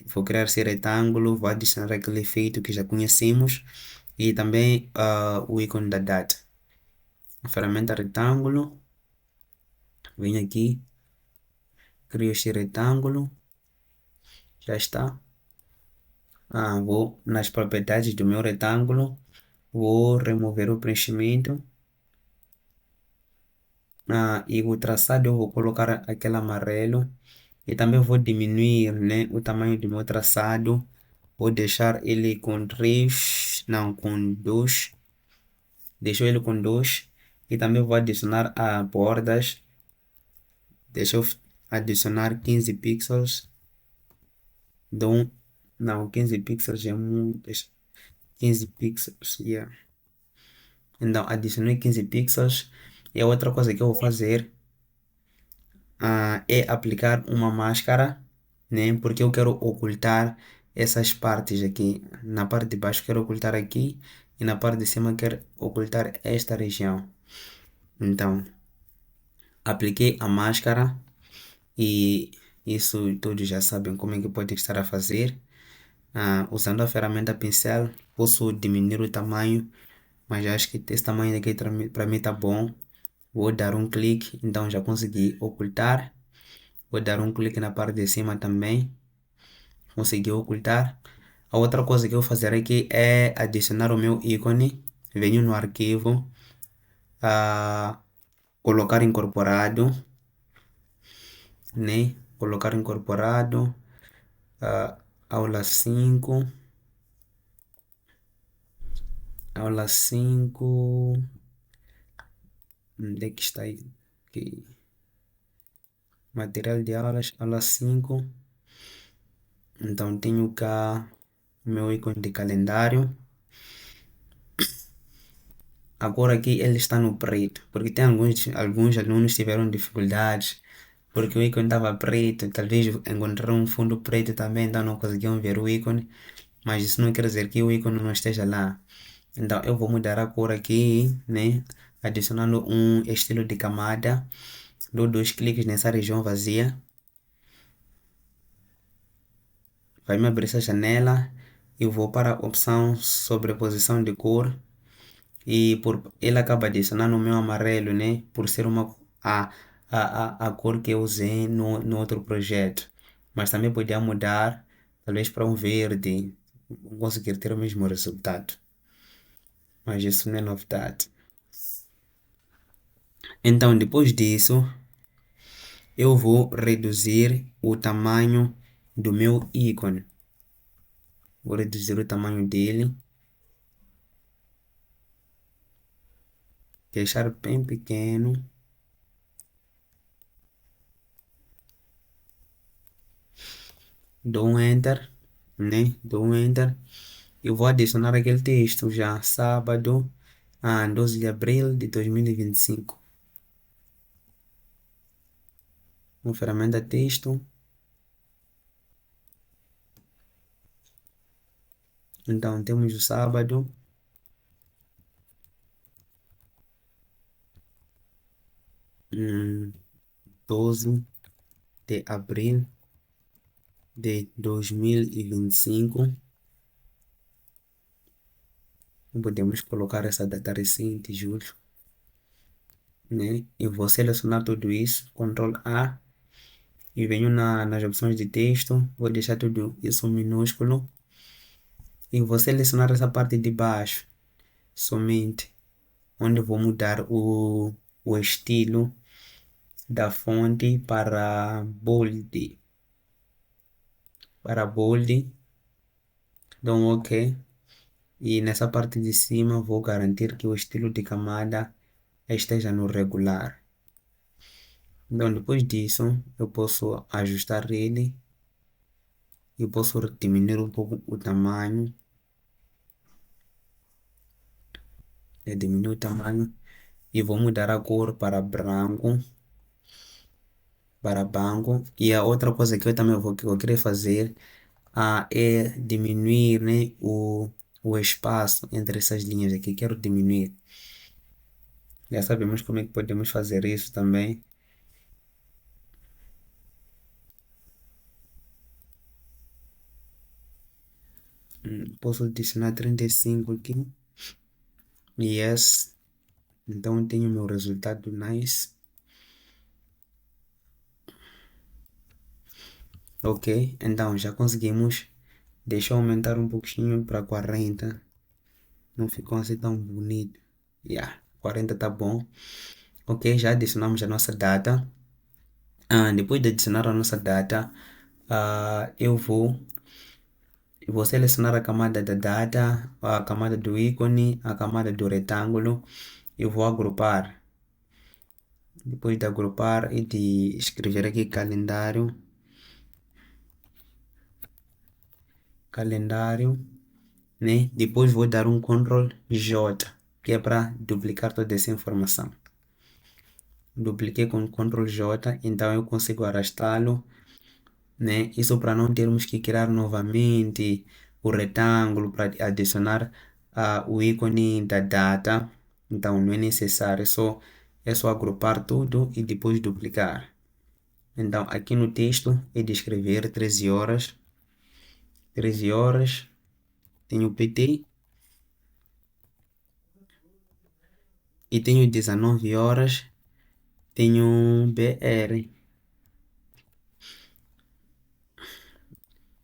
Vou criar esse retângulo, vou adicionar aquele efeito que já conhecemos e também o ícone da data. A ferramenta retângulo, venho aqui, crio este retângulo, já está. Vou nas propriedades do meu retângulo, vou remover o preenchimento. E o traçado eu vou colocar aquele amarelo e também vou diminuir, né, o tamanho do meu traçado. Vou deixar ele com 3, não, com 2. Deixo ele com 2 e também vou adicionar a bordas. Deixa eu adicionar 15 pixels. Não, 15 pixels é muito. 15 pixels, yeah. Então, adicionei 15 pixels. E a outra coisa que eu vou fazer é aplicar uma máscara, né? Porque eu quero ocultar essas partes aqui. Na parte de baixo quero ocultar aqui e na parte de cima quero ocultar esta região. Então, apliquei a máscara e isso todos já sabem como é que pode estar a fazer. Usando a ferramenta pincel, posso diminuir o tamanho, mas acho que esse tamanho aqui para mim tá bom. Vou dar um clique, então já consegui ocultar. Vou dar um clique na parte de cima também. Consegui ocultar. A outra coisa que eu vou fazer aqui é adicionar o meu ícone. Venho no arquivo, colocar incorporado, né? Colocar incorporado, aula 5, aula 5. Onde é que está aí? Aqui. Material de aulas, aula 5. Então tenho cá o meu ícone de calendário. a cor aqui ele está no preto, porque tem alguns alunos que tiveram dificuldades, porque o ícone estava preto, talvez encontraram um fundo preto também, então não conseguiam ver o ícone, mas isso não quer dizer que o ícone não esteja lá. Então eu vou mudar a cor aqui, né? Adicionando um estilo de camada, dou dois cliques nessa região vazia, vai me abrir essa janela, eu vou para a opção sobreposição de cor, e por ele acaba adicionando o meu amarelo, né? Por ser a cor que eu usei no outro projeto. Mas também podia mudar, talvez para um verde, conseguir ter o mesmo resultado. Mas isso não é novidade. Então, depois disso, eu vou reduzir o tamanho do meu ícone. Vou reduzir o tamanho dele, deixar bem pequeno. Dou um enter, né? Dou um enter. Eu vou adicionar aquele texto já, sábado, 12 de abril de 2025. Uma ferramenta texto. Então, temos o sábado, 12 de abril de 2025. Podemos colocar essa data recente, julho, né? Eu vou selecionar tudo isso, Ctrl A, e venho nas opções de texto, vou deixar tudo isso minúsculo, e vou selecionar essa parte de baixo, somente, onde vou mudar o estilo da fonte para bold, dou um OK, e nessa parte de cima vou garantir que o estilo de camada esteja no regular. Então depois disso eu posso ajustar ele, eu posso diminuir um pouco o tamanho, diminuir o tamanho, e vou mudar a cor para branco, e a outra coisa que eu também vou querer fazer é diminuir, né, o espaço entre essas linhas aqui, quero diminuir. Já sabemos como é que podemos fazer isso também. Posso adicionar 35 aqui. Yes. Então tenho meu resultado nice. Ok, então já conseguimos. Deixa eu aumentar um pouquinho para 40. Não ficou assim tão bonito. 40 tá bom. Ok, já adicionamos a nossa data. Depois de adicionar a nossa data, eu vou selecionar a camada da data, a camada do ícone, a camada do retângulo. Eu vou agrupar. Depois de agrupar e de escrever aqui calendário, né? Depois vou dar um Ctrl J, que é para duplicar toda essa informação. Dupliquei com Ctrl J, então eu consigo arrastá-lo, né? Isso para não termos que criar novamente o retângulo para adicionar o ícone da data. Então não é necessário, é só agrupar tudo e depois duplicar. Então aqui no texto é de escrever 13 horas. 13 horas, tenho PT, e tenho 19 horas, tenho BR.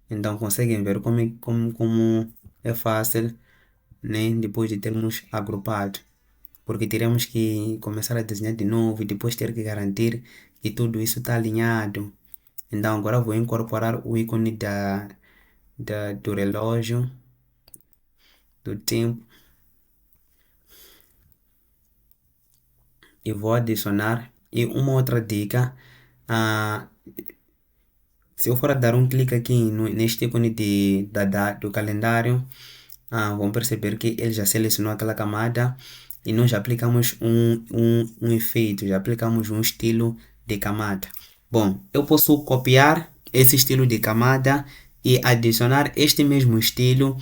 Então conseguem ver como é fácil, né? Depois de termos agrupado. Porque teremos que começar a desenhar de novo e depois ter que garantir que tudo isso está alinhado. Então agora vou incorporar o ícone do relógio, do tempo, e vou adicionar. E uma outra dica, se eu for dar um clique aqui neste ícone do calendário, vão perceber que ele já selecionou aquela camada, e nós aplicamos um efeito, já aplicamos um estilo de camada. Bom, eu posso copiar esse estilo de camada e adicionar este mesmo estilo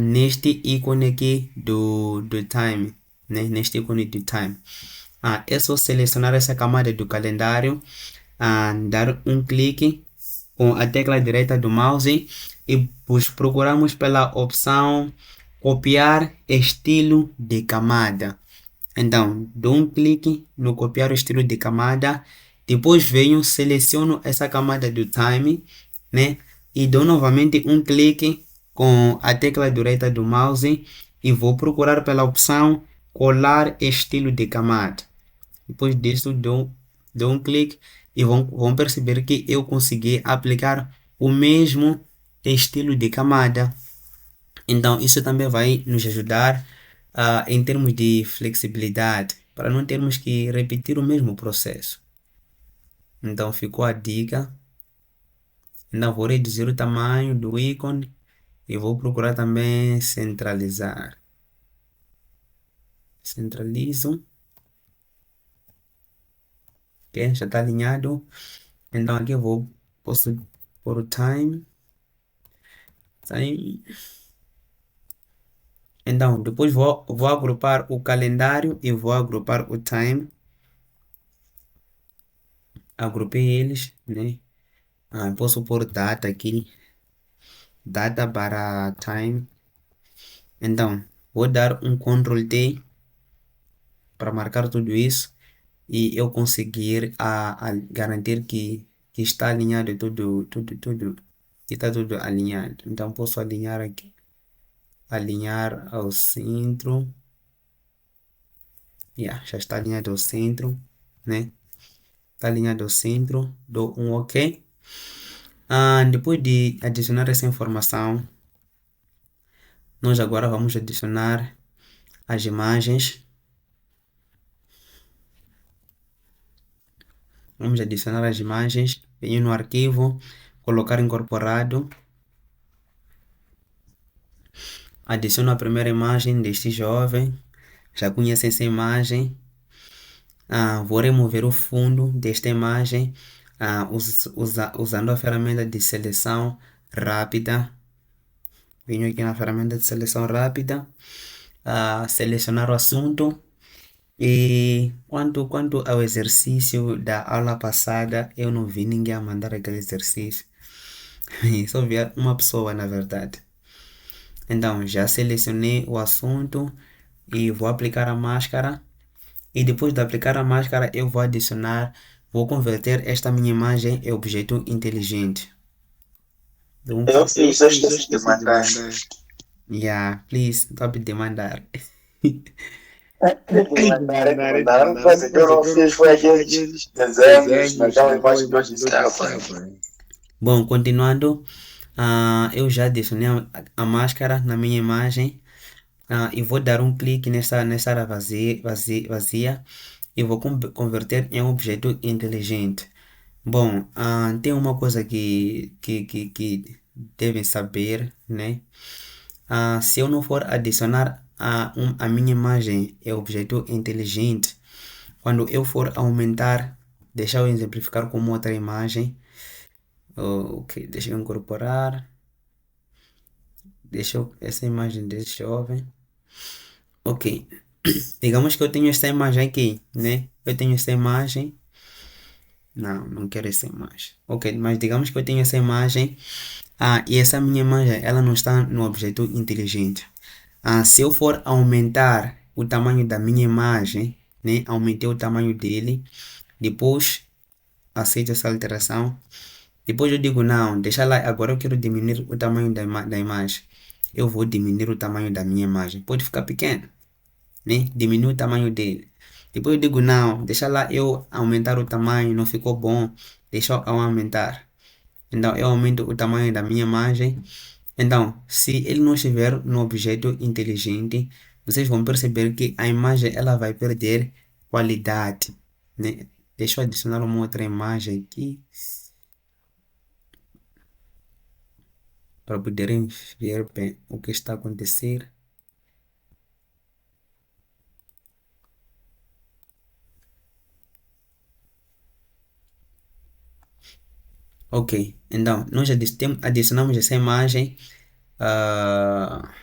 neste ícone aqui do time, né? Neste ícone do time. É só selecionar essa camada do calendário, dar um clique com a tecla direita do mouse e procuramos pela opção copiar estilo de camada. Então, dou um clique no copiar o estilo de camada, depois venho, seleciono essa camada do time, né? E dou novamente um clique com a tecla direita do mouse e vou procurar pela opção colar estilo de camada. Depois disso, dou um clique e vão perceber que eu consegui aplicar o mesmo estilo de camada. Então, isso também vai nos ajudar em termos de flexibilidade, para não termos que repetir o mesmo processo. Então, ficou a dica. Então, vou reduzir o tamanho do ícone e vou procurar também centralizar. Centralizo. Ok, já está alinhado. Então, aqui eu posso pôr o time. Time. Então, depois vou agrupar o calendário e vou agrupar o time. Agrupei eles, né? Posso pôr data aqui, data para time. Então, vou dar um Ctrl T para marcar tudo isso e eu conseguir garantir que está alinhado tudo, que está tudo alinhado. Então, posso alinhar aqui, alinhar ao centro. Já está alinhado ao centro, né? Está alinhado ao centro, dou um OK. Depois de adicionar essa informação, nós agora vamos adicionar as imagens. Vamos adicionar as imagens. Venho no arquivo, colocar incorporado. Adiciono a primeira imagem deste jovem. Já conhece essa imagem. Vou remover o fundo desta imagem usando a ferramenta de seleção rápida. Venho aqui na ferramenta de seleção rápida, selecionar o assunto. E quanto ao exercício da aula passada, eu não vi ninguém a mandar aquele exercício. Só vi uma pessoa, na verdade. Então, já selecionei o assunto e vou aplicar a máscara. E depois de aplicar a máscara, eu vou adicionar, vou converter esta minha imagem em objeto inteligente. Eu fiz, eu esqueci de mandar. Yeah, please, stop de mandar. De mandar. A única coisa que eu não fiz foi aqueles desenhos naquela imagem do Instagram. Bom, continuando, eu já adicionei a máscara na minha imagem e vou dar um clique nessa área vazia e vou converter em um objeto inteligente. Bom, tem uma coisa que devem saber, né? Se eu não for adicionar a minha imagem em objeto inteligente, quando eu for aumentar, deixa eu exemplificar com outra imagem. Ok, deixa eu incorporar. Essa imagem desse jovem. Ok, digamos que eu tenho essa imagem aqui, né? Eu tenho essa imagem. Não quero essa imagem. Ok, mas digamos que eu tenho essa imagem. E essa minha imagem, ela não está no objeto inteligente. Se eu for aumentar o tamanho da minha imagem, né? Aumentei o tamanho dele. Depois, aceito essa alteração. Depois eu digo, não, deixa lá, agora eu quero diminuir o tamanho da imagem. Eu vou diminuir o tamanho da minha imagem. Pode ficar pequeno, né? Diminui o tamanho dele. Depois eu digo, não, deixa lá eu aumentar o tamanho, não ficou bom, deixa eu aumentar. Então eu aumento o tamanho da minha imagem. Então, se ele não estiver no objeto inteligente, vocês vão perceber que a imagem ela vai perder qualidade, né? Deixa eu adicionar uma outra imagem aqui para poderem ver bem o que está a acontecer. Ok, então nós adicionamos essa imagem. ah,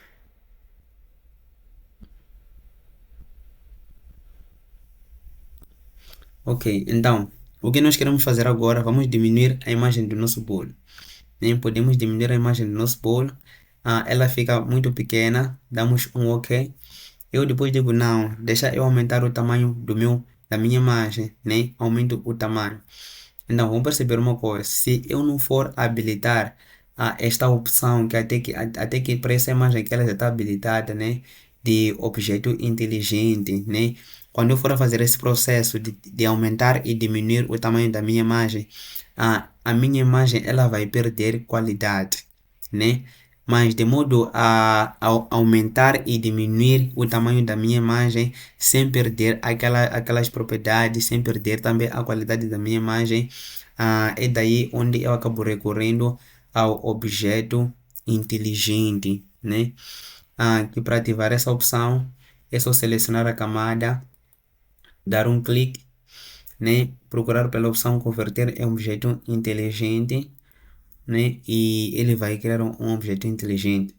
ok, então o que nós queremos fazer agora? Vamos diminuir a imagem do nosso bolo. Nem podemos diminuir a imagem do nosso bolo. Ela fica muito pequena. Damos um OK. Eu depois digo não, deixa eu aumentar o tamanho da minha imagem, né? Aumento o tamanho. Então, vamos perceber uma coisa. Se eu não for habilitar esta opção até que para essa imagem que ela já está habilitada, né? De objeto inteligente, né? Quando eu for a fazer esse processo de aumentar e diminuir o tamanho da minha imagem, a minha imagem ela vai perder qualidade, né? Mas de modo a aumentar e diminuir o tamanho da minha imagem sem perder aquelas propriedades, sem perder também a qualidade da minha imagem, é daí onde eu acabo recorrendo ao objeto inteligente, né? Que para ativar essa opção é só selecionar a camada, dar um clique, né? Procurar pela opção converter em objeto inteligente, né? E ele vai criar um objeto inteligente.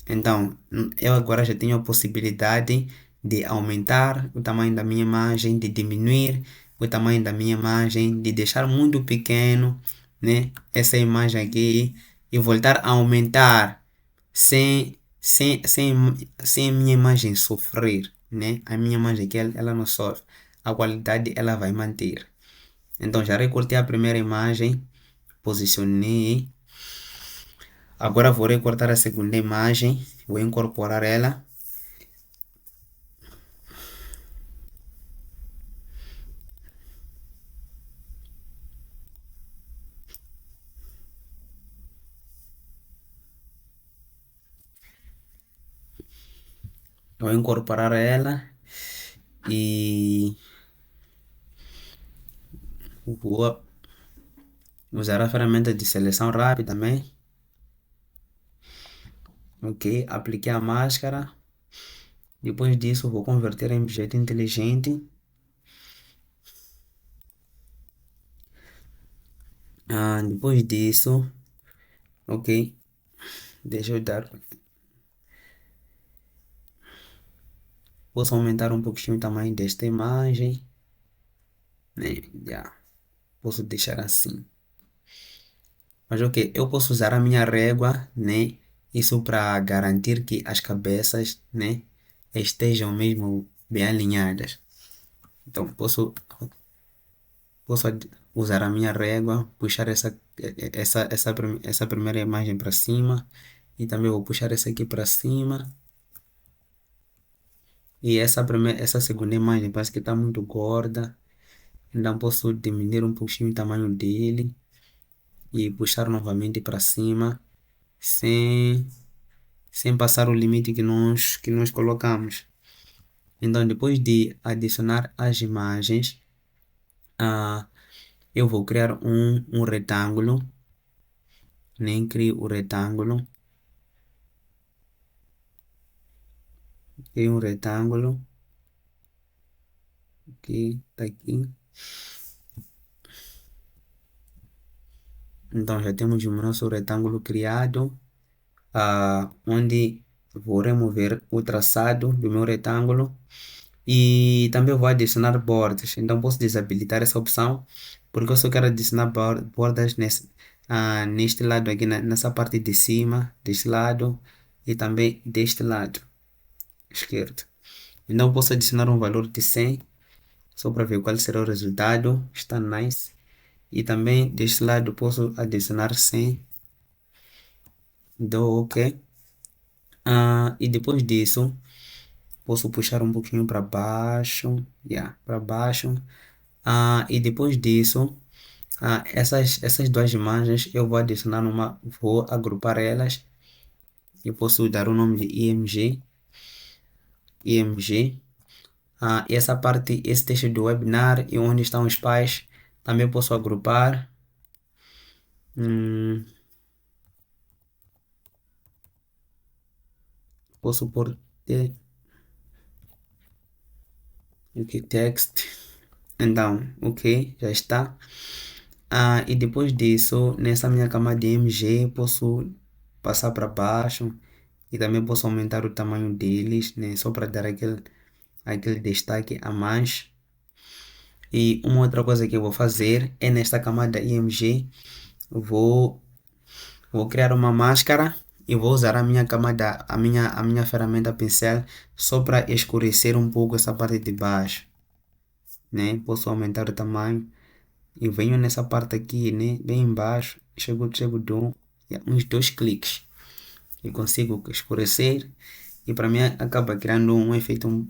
Então, eu agora já tenho a possibilidade de aumentar o tamanho da minha imagem, de diminuir o tamanho da minha imagem, de deixar muito pequeno, né, essa imagem aqui e voltar a aumentar sem a minha imagem sofrer, né? A minha imagem aqui ela não sofre, a qualidade ela vai manter. Então, já recortei a primeira imagem, posicionei. Agora vou recortar a segunda imagem, vou incorporar ela. Vou incorporar ela e vou usar a ferramenta de seleção rápida também. Ok, apliquei a máscara. Depois disso, vou converter em objeto inteligente. Depois disso, ok, deixa eu dar. Posso aumentar um pouquinho o tamanho desta imagem, né? Já posso deixar assim. Mas ok, eu posso usar a minha régua, né? Isso para garantir que as cabeças, né? Estejam mesmo bem alinhadas. Então posso usar a minha régua, puxar essa primeira imagem para cima e também vou puxar essa aqui para cima. E essa segunda imagem parece que está muito gorda, então posso diminuir um pouquinho o tamanho dele e puxar novamente para cima sem, sem passar o limite que nós colocamos. Então, depois de adicionar as imagens, eu vou criar um retângulo, nem crio o retângulo, crio um retângulo, aqui, tá aqui. Então, já temos o nosso retângulo criado, onde vou remover o traçado do meu retângulo e também vou adicionar bordas. Então posso desabilitar essa opção porque eu só quero adicionar bordas neste lado aqui, nessa parte de cima, deste lado e também deste lado esquerdo. Então posso adicionar um valor de 100 só para ver qual será o resultado. Está nice. E também deste lado posso adicionar 100. Dou OK. E depois disso posso puxar um pouquinho para baixo, para baixo. E depois disso, essas duas imagens eu vou adicionar vou agrupar elas. Eu posso dar o nome de IMG. E essa parte, esse texto do webinar e onde estão os pais, também posso agrupar. Posso pôr aqui text. Então, ok, já está. E depois disso, nessa minha camada de MG, posso passar para baixo e também posso aumentar o tamanho deles, né? Só para dar aquele destaque a mais. E uma outra coisa que eu vou fazer é nesta camada IMG, vou, vou criar uma máscara e vou usar a minha camada, a minha ferramenta pincel só para escurecer um pouco essa parte de baixo, né? Posso aumentar o tamanho e venho nessa parte aqui, né? Bem embaixo, dou uns 2 cliques e consigo escurecer e para mim acaba criando um efeito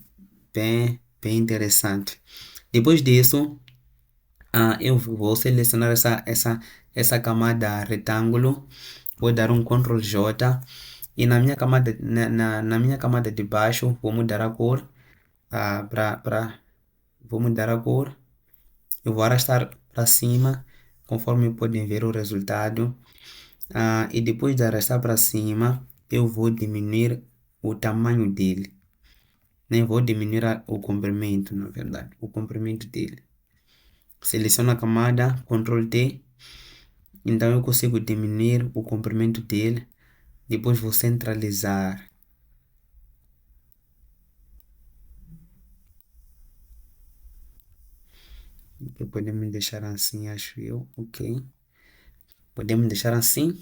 bem interessante. Depois disso, eu vou selecionar essa camada retângulo, vou dar um Ctrl J e na minha camada de baixo vou mudar a cor vou mudar a cor, eu vou arrastar para cima conforme podem ver o resultado. E depois de arrastar para cima eu vou diminuir o tamanho dele, né? Vou diminuir o comprimento, na verdade, o comprimento dele. Seleciono a camada, Ctrl T, então eu consigo diminuir o comprimento dele. Depois vou centralizar. E podemos deixar assim, acho eu, ok. Podemos deixar assim.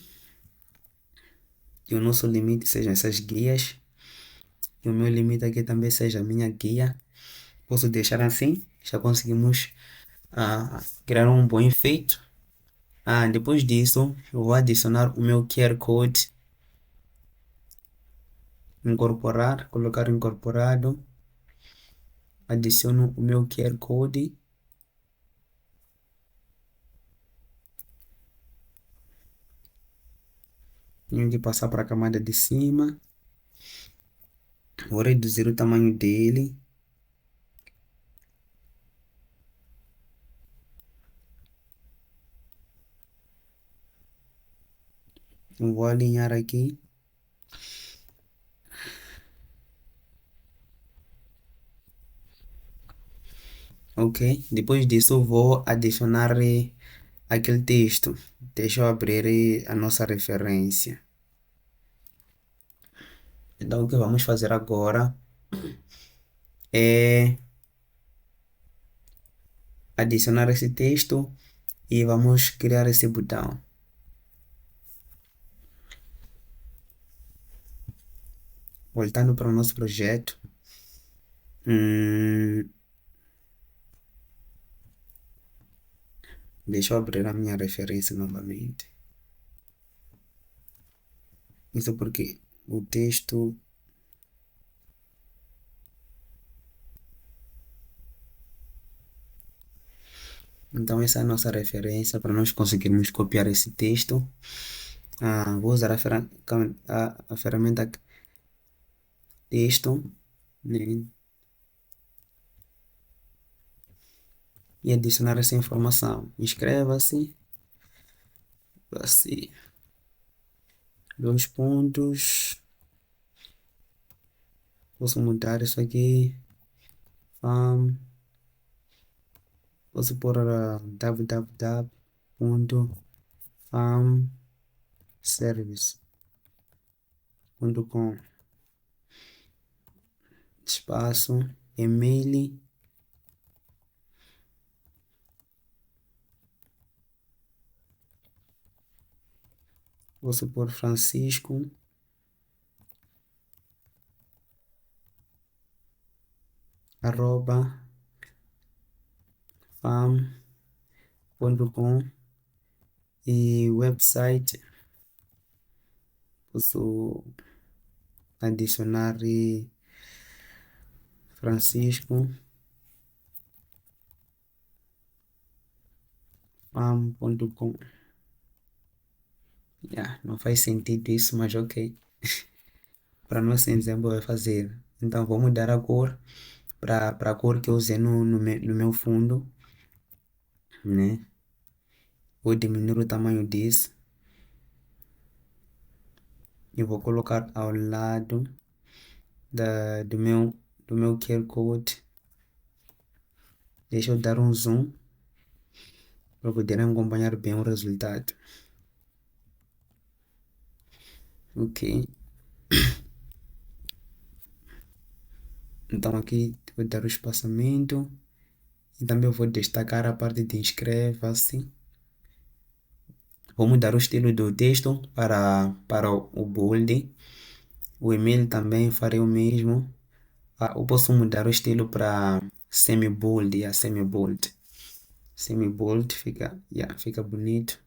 E o nosso limite sejam essas guias. E o meu limite aqui também seja a minha guia. Posso deixar assim. Já conseguimos criar um bom efeito. Depois disso, eu vou adicionar o meu QR Code. Incorporar, colocar incorporado. Adiciono o meu QR Code. Tenho que passar para a camada de cima. Vou reduzir o tamanho dele. Vou alinhar aqui. Ok, depois disso vou adicionar aquele texto. Deixa eu abrir a nossa referência. Então o que vamos fazer agora é adicionar esse texto e vamos criar esse botão. Voltando para o nosso projeto. Deixa eu abrir a minha referência novamente. Isso porque o texto. Então essa é a nossa referência para nós conseguirmos copiar esse texto. Vou usar a ferramenta texto, né, e adicionar essa informação. Inscreva-se, assim, 2 pontos. Posso mudar isso aqui. Posso pôr www.farmservice.com espaço e-mail. Posso pôr Francisco arroba farm.com e website. Posso adicionar Francisco farm.com. Não faz sentido isso, mas ok. Para nosso exemplo vai fazer. Então vou mudar a cor para a cor que eu usei no meu fundo, né? Vou diminuir o tamanho disso e vou colocar ao lado do meu QR Code. Deixa eu dar um zoom para poderem acompanhar bem o resultado. Ok. Então aqui vou dar o espaçamento e também vou destacar a parte de inscreva-se. Vou mudar o estilo do texto para o bold. O e-mail também farei o mesmo. Eu posso mudar o estilo para semi-bold, semi-bold. Semi-bold fica bonito.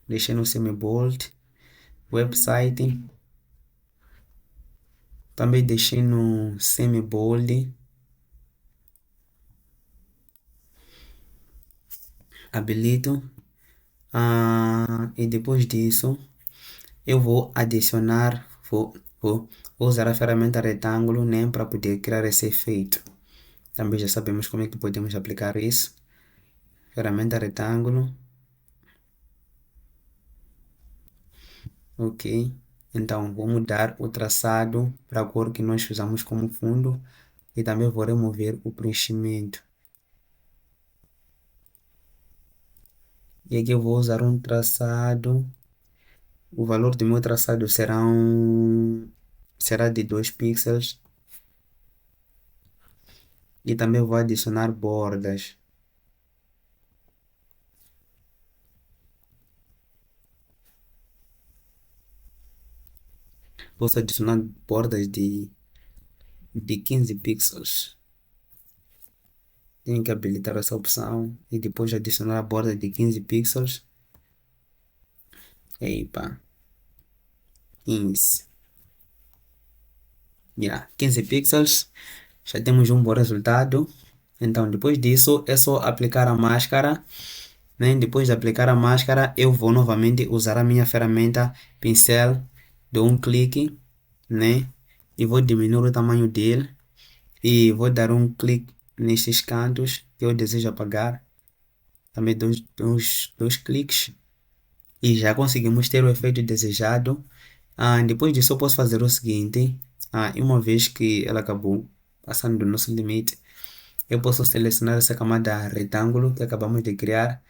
Deixei no semi-bold. Website também deixei no semi-bold. Habilito. E depois disso eu vou adicionar, vou usar a ferramenta retângulo, né, para poder criar esse efeito. Também já sabemos como é que podemos aplicar isso. Ferramenta retângulo. Ok. Então vou mudar o traçado para a cor que nós usamos como fundo e também vou remover o preenchimento. E aqui eu vou usar um traçado. O valor do meu traçado será de 2 pixels. E também vou adicionar bordas. Posso adicionar bordas de 15 pixels. Tenho que habilitar essa opção e depois adicionar a borda de 15 pixels. Epa, 15. 15 pixels. Já temos um bom resultado. Então, depois disso, é só aplicar a máscara. Né? Depois de aplicar a máscara, eu vou novamente usar a minha ferramenta pincel. Dou um clique, né? E vou diminuir o tamanho dele. E vou dar um clique nestes cantos que eu desejo apagar. Também dois cliques. E já conseguimos ter o efeito desejado. Depois disso, eu posso fazer o seguinte. Uma vez que ela acabou passando do nosso limite, eu posso selecionar essa camada retângulo que acabamos de criar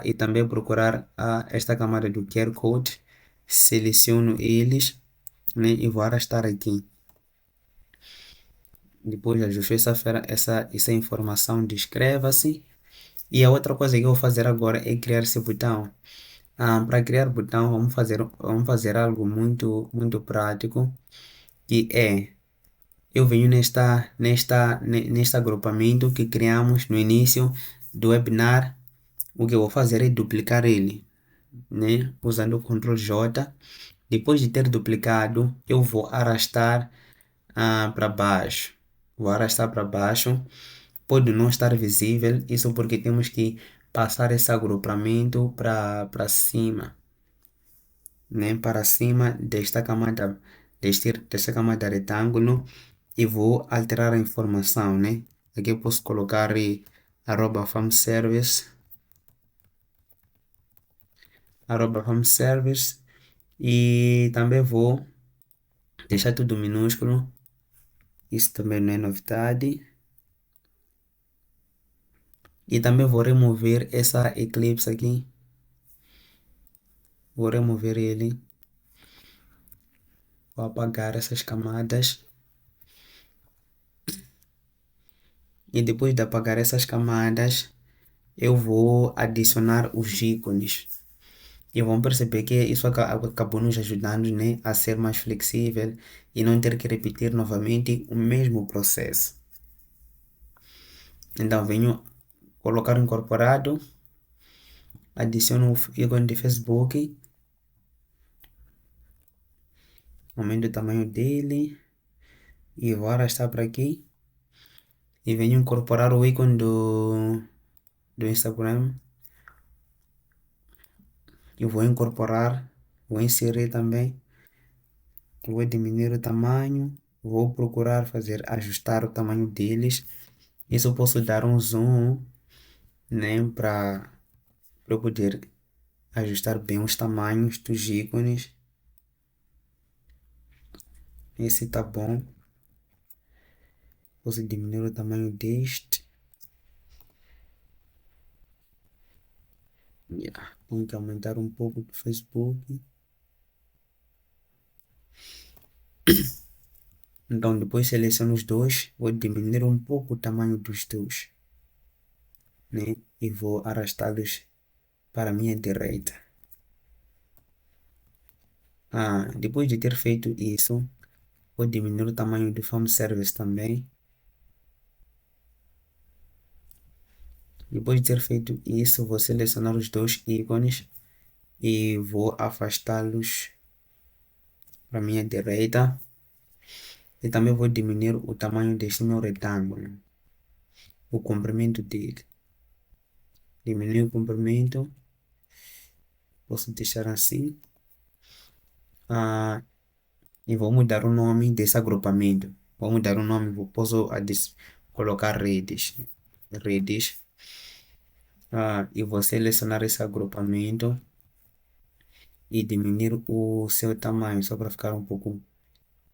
e também procurar esta camada do QR Code. Seleciono eles, né, e vou arrastar aqui. Depois ajusto essa informação de inscreva-se. E a outra coisa que eu vou fazer agora é criar esse botão. Para criar botão, vamos fazer algo muito prático, que é, eu venho neste agrupamento que criamos no início do webinar. O que eu vou fazer é duplicar ele, né? Usando o Ctrl J. Depois de ter duplicado, eu vou arrastar para baixo. Vou arrastar para baixo. Pode não estar visível, isso porque temos que passar esse agrupamento para cima, né? Para cima desta camada retângulo e vou alterar a informação, né? Aqui eu posso colocar @farmservice, @farmservice e também vou deixar tudo minúsculo. Isso também não é novidade. E também vou remover essa eclipse aqui. Vou remover ele. Vou apagar essas camadas. E depois de apagar essas camadas, eu vou adicionar os ícones. E vão perceber que isso acabou nos ajudando, né, a ser mais flexível e não ter que repetir novamente o mesmo processo. Então venho colocar incorporado, adiciono o ícone de Facebook, aumento o tamanho dele e vou arrastar para aqui. E venho incorporar o ícone do Instagram. Eu vou incorporar, vou inserir também. Vou diminuir o tamanho. Vou procurar ajustar o tamanho deles. Isso eu posso dar um zoom, né, para eu poder ajustar bem os tamanhos dos ícones. Esse tá bom. Posso diminuir o tamanho deste. Tenho que aumentar um pouco do Facebook. Então, depois seleciono os dois, vou diminuir um pouco o tamanho dos dois, né? E vou arrastá-los para a minha direita. Depois de ter feito isso, vou diminuir o tamanho do Phone Service também. Depois de ter feito isso, vou selecionar os dois ícones e vou afastá-los para a minha direita. E também vou diminuir o tamanho deste meu retângulo, o comprimento dele. Diminuir o comprimento, posso deixar assim. E vou mudar o nome desse agrupamento. Vou mudar o nome, posso colocar redes. E vou selecionar esse agrupamento e diminuir o seu tamanho só para ficar um pouco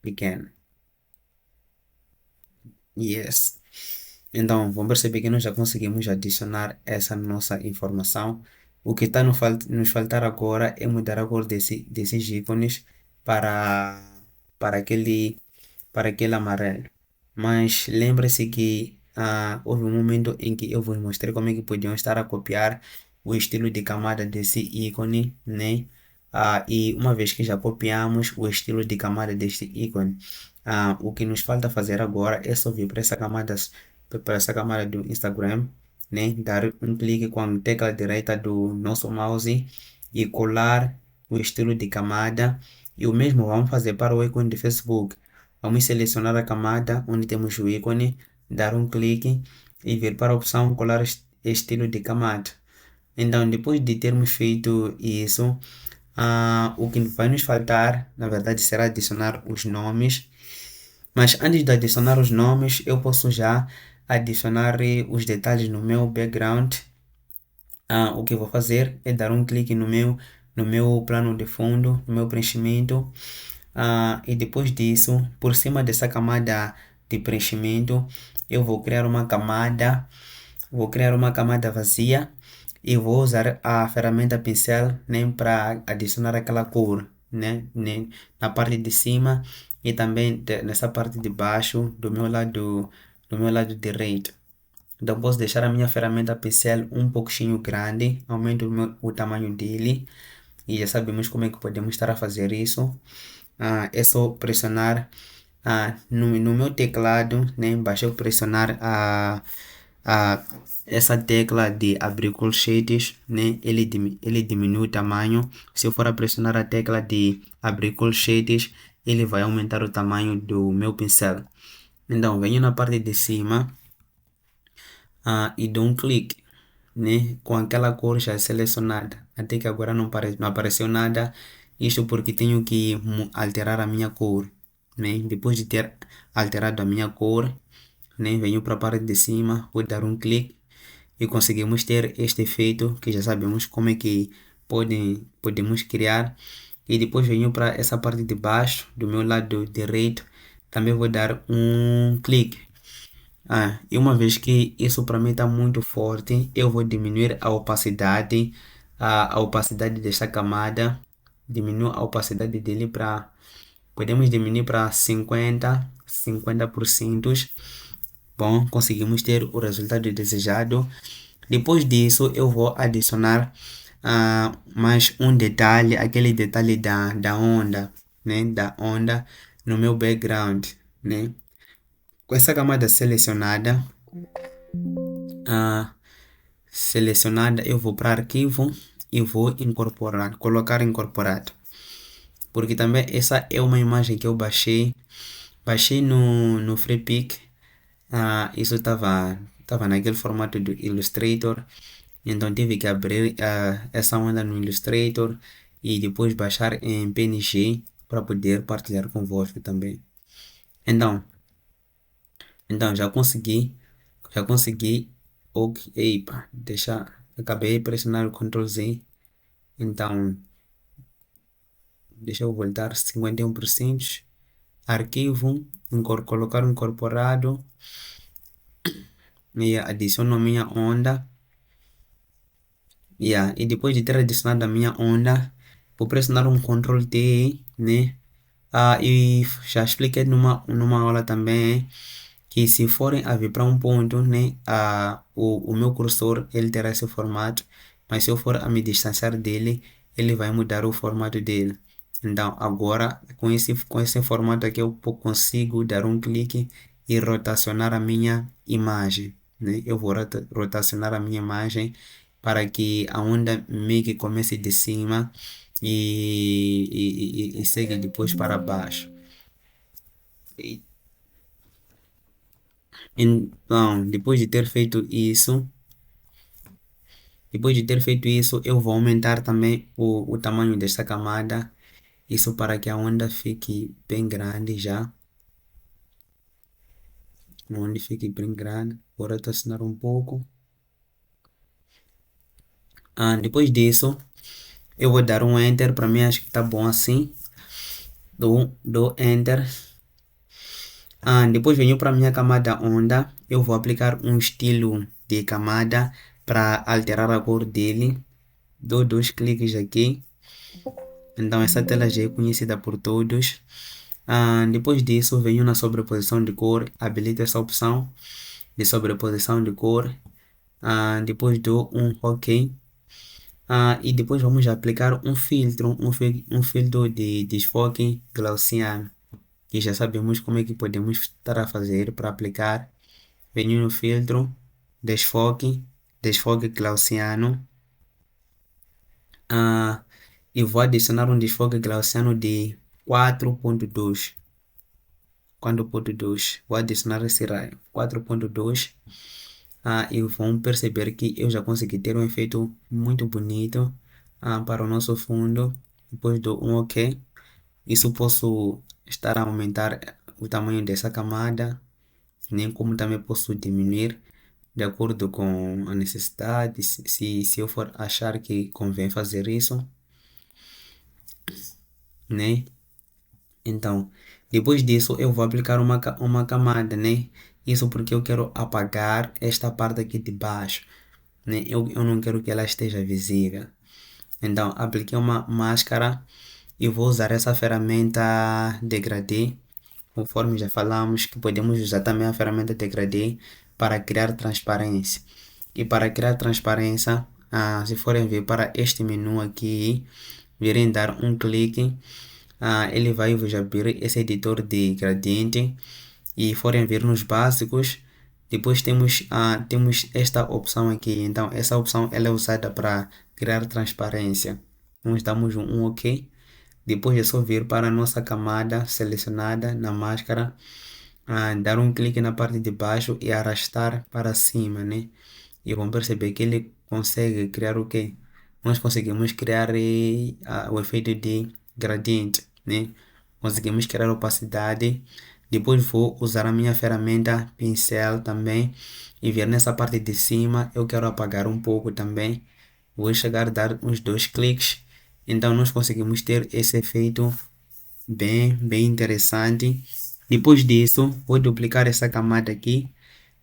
pequeno. Yes. Então, vamos perceber que nós já conseguimos adicionar essa nossa informação. O que está nos faltar agora é mudar a cor desses ícones para, para aquele amarelo. Mas lembre-se que houve um momento em que eu vos mostrei como é que podiam estar a copiar o estilo de camada desse ícone, né? E uma vez que já copiamos o estilo de camada deste ícone, o que nos falta fazer agora é só vir para essa camada do Instagram, né? Dar um clique com a tecla direita do nosso mouse e colar o estilo de camada. E o mesmo vamos fazer para o ícone de Facebook. Vamos selecionar a camada onde temos o ícone, dar um clique e vir para a opção colar estilo de camada. Então, depois de termos feito isso, o que vai nos faltar, na verdade, será adicionar os nomes. Mas antes de adicionar os nomes, eu posso já adicionar os detalhes no meu background. O que eu vou fazer é dar um clique no meu plano de fundo, no meu preenchimento. E depois disso, por cima dessa camada de preenchimento, eu vou criar uma camada vazia e vou usar a ferramenta pincel, né, para adicionar aquela cor, né, na parte de cima e também nessa parte de baixo do meu lado direito. Então posso deixar a minha ferramenta pincel um pouquinho grande, aumento o tamanho dele e já sabemos como é que podemos estar a fazer isso. É só pressionar no meu teclado, né? Basta eu pressionar essa tecla de abrir colchetes, né? Ele diminui o tamanho. Se eu for a pressionar a tecla de abrir colchetes, ele vai aumentar o tamanho do meu pincel. Então, venho na parte de cima e dou um clique, né? Com aquela cor já selecionada. Até que agora não apareceu nada. Isto porque tenho que alterar a minha cor, né? Depois de ter alterado a minha cor, né? Venho para a parte de cima, vou dar um clique e conseguimos ter este efeito que já sabemos como é que podemos criar. E depois venho para essa parte de baixo, do meu lado direito, também vou dar um clique. E uma vez que isso para mim está muito forte, eu vou diminuir a opacidade desta camada, diminuo a opacidade dele para, podemos diminuir para 50%. Bom, conseguimos ter o resultado desejado. Depois disso, eu vou adicionar mais um detalhe, aquele detalhe da onda, né? Da onda no meu background, né? Com essa camada selecionada, eu vou para arquivo e vou colocar incorporado. Porque também essa é uma imagem que eu baixei no FreePic. Isso estava naquele formato do Illustrator. Então tive que abrir essa onda no Illustrator e depois baixar em PNG para poder partilhar convosco também. Então já consegui. Ok, epa, acabei de pressionar o Ctrl Z. Então, deixa eu voltar 51%. Arquivo, colocar incorporado e adiciono a minha onda. Yeah. E depois de ter adicionado a minha onda, vou pressionar um Ctrl T, né? E já expliquei numa aula também que se forem a vir para um ponto, né? O meu cursor ele terá esse formato, mas se eu for a me distanciar dele, ele vai mudar o formato dele. Então agora com esse formato aqui eu consigo dar um clique e rotacionar a minha imagem, né? Eu vou rotacionar a minha imagem para que a onda meio que comece de cima e segue depois para baixo. E- Então, depois de ter feito isso, eu vou aumentar também o tamanho desta camada, isso para que a onda fique bem grande já. A onda fique bem grande. Vou rotacionar um pouco. Depois disso, eu vou dar um Enter. Para mim, acho que tá bom assim. Dou Enter. Depois venho para minha camada onda. Eu vou aplicar um estilo de camada para alterar a cor dele. Dou 2 cliques aqui. Então essa tela já é conhecida por todos. Depois disso, venho na sobreposição de cor. Habilito essa opção de sobreposição de cor. Depois dou um OK. E depois vamos aplicar um filtro de desfoque gaussiano. E já sabemos como é que podemos estar a fazer para aplicar. Venho no filtro, desfoque gaussiano. E vou adicionar um desfoque gaussiano de 4.2. 4.2. Vou adicionar esse raio. 4.2. E vão perceber que eu já consegui ter um efeito muito bonito para o nosso fundo. Depois dou um OK. Isso posso estar a aumentar o tamanho dessa camada, nem como também posso diminuir de acordo com a necessidade, se eu for achar que convém fazer isso, né? Então, depois disso eu vou aplicar uma camada, né? Isso porque eu quero apagar esta parte aqui de baixo, né? Eu não quero que ela esteja visível. Então, apliquei uma máscara e vou usar essa ferramenta degradê, conforme já falamos que podemos usar também a ferramenta degradê para criar transparência. E para criar transparência, se forem ver para este menu aqui, virem dar um clique, ele vai vos abrir esse editor de gradiente e forem ver nos básicos. Depois temos esta opção aqui. Então essa opção ela é usada para criar transparência. Nós damos um OK. Depois é só vir para a nossa camada selecionada na máscara, dar um clique na parte de baixo e arrastar para cima, né? E vão perceber que ele consegue criar o quê? Nós conseguimos criar o efeito de gradiente, né? Conseguimos criar opacidade. Depois vou usar a minha ferramenta pincel também e ver nessa parte de cima. Eu quero apagar um pouco também. Vou chegar a dar uns 2 cliques. Então nós conseguimos ter esse efeito bem interessante. Depois disso, vou duplicar essa camada aqui,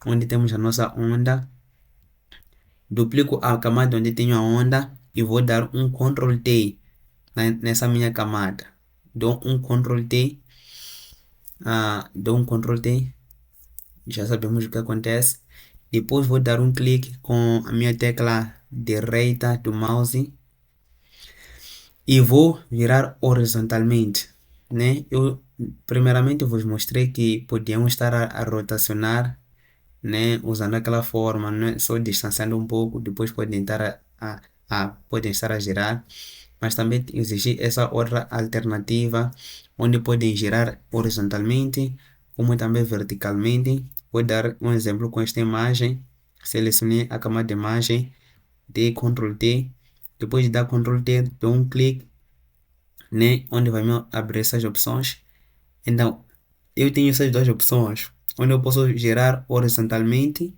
onde temos a nossa onda. Duplico a camada onde tenho a onda e vou dar um Ctrl T nessa minha camada. Dou um Ctrl T. Dou um Ctrl T. Já sabemos o que acontece. Depois vou dar um clique com a minha tecla direita do mouse e vou virar horizontalmente, né? Eu primeiramente vos mostrei que podíamos estar a rotacionar, né? Usando aquela forma, né? Só distanciando um pouco, depois podem estar podem estar a girar, mas também existe essa outra alternativa onde podem girar horizontalmente, como também verticalmente. Vou dar um exemplo com esta imagem. Selecionei a camada de imagem, dei Ctrl T, depois de dar Ctrl T, dou um clique, né? Onde vai me abrir essas opções. Então, eu tenho essas duas opções, onde eu posso girar horizontalmente,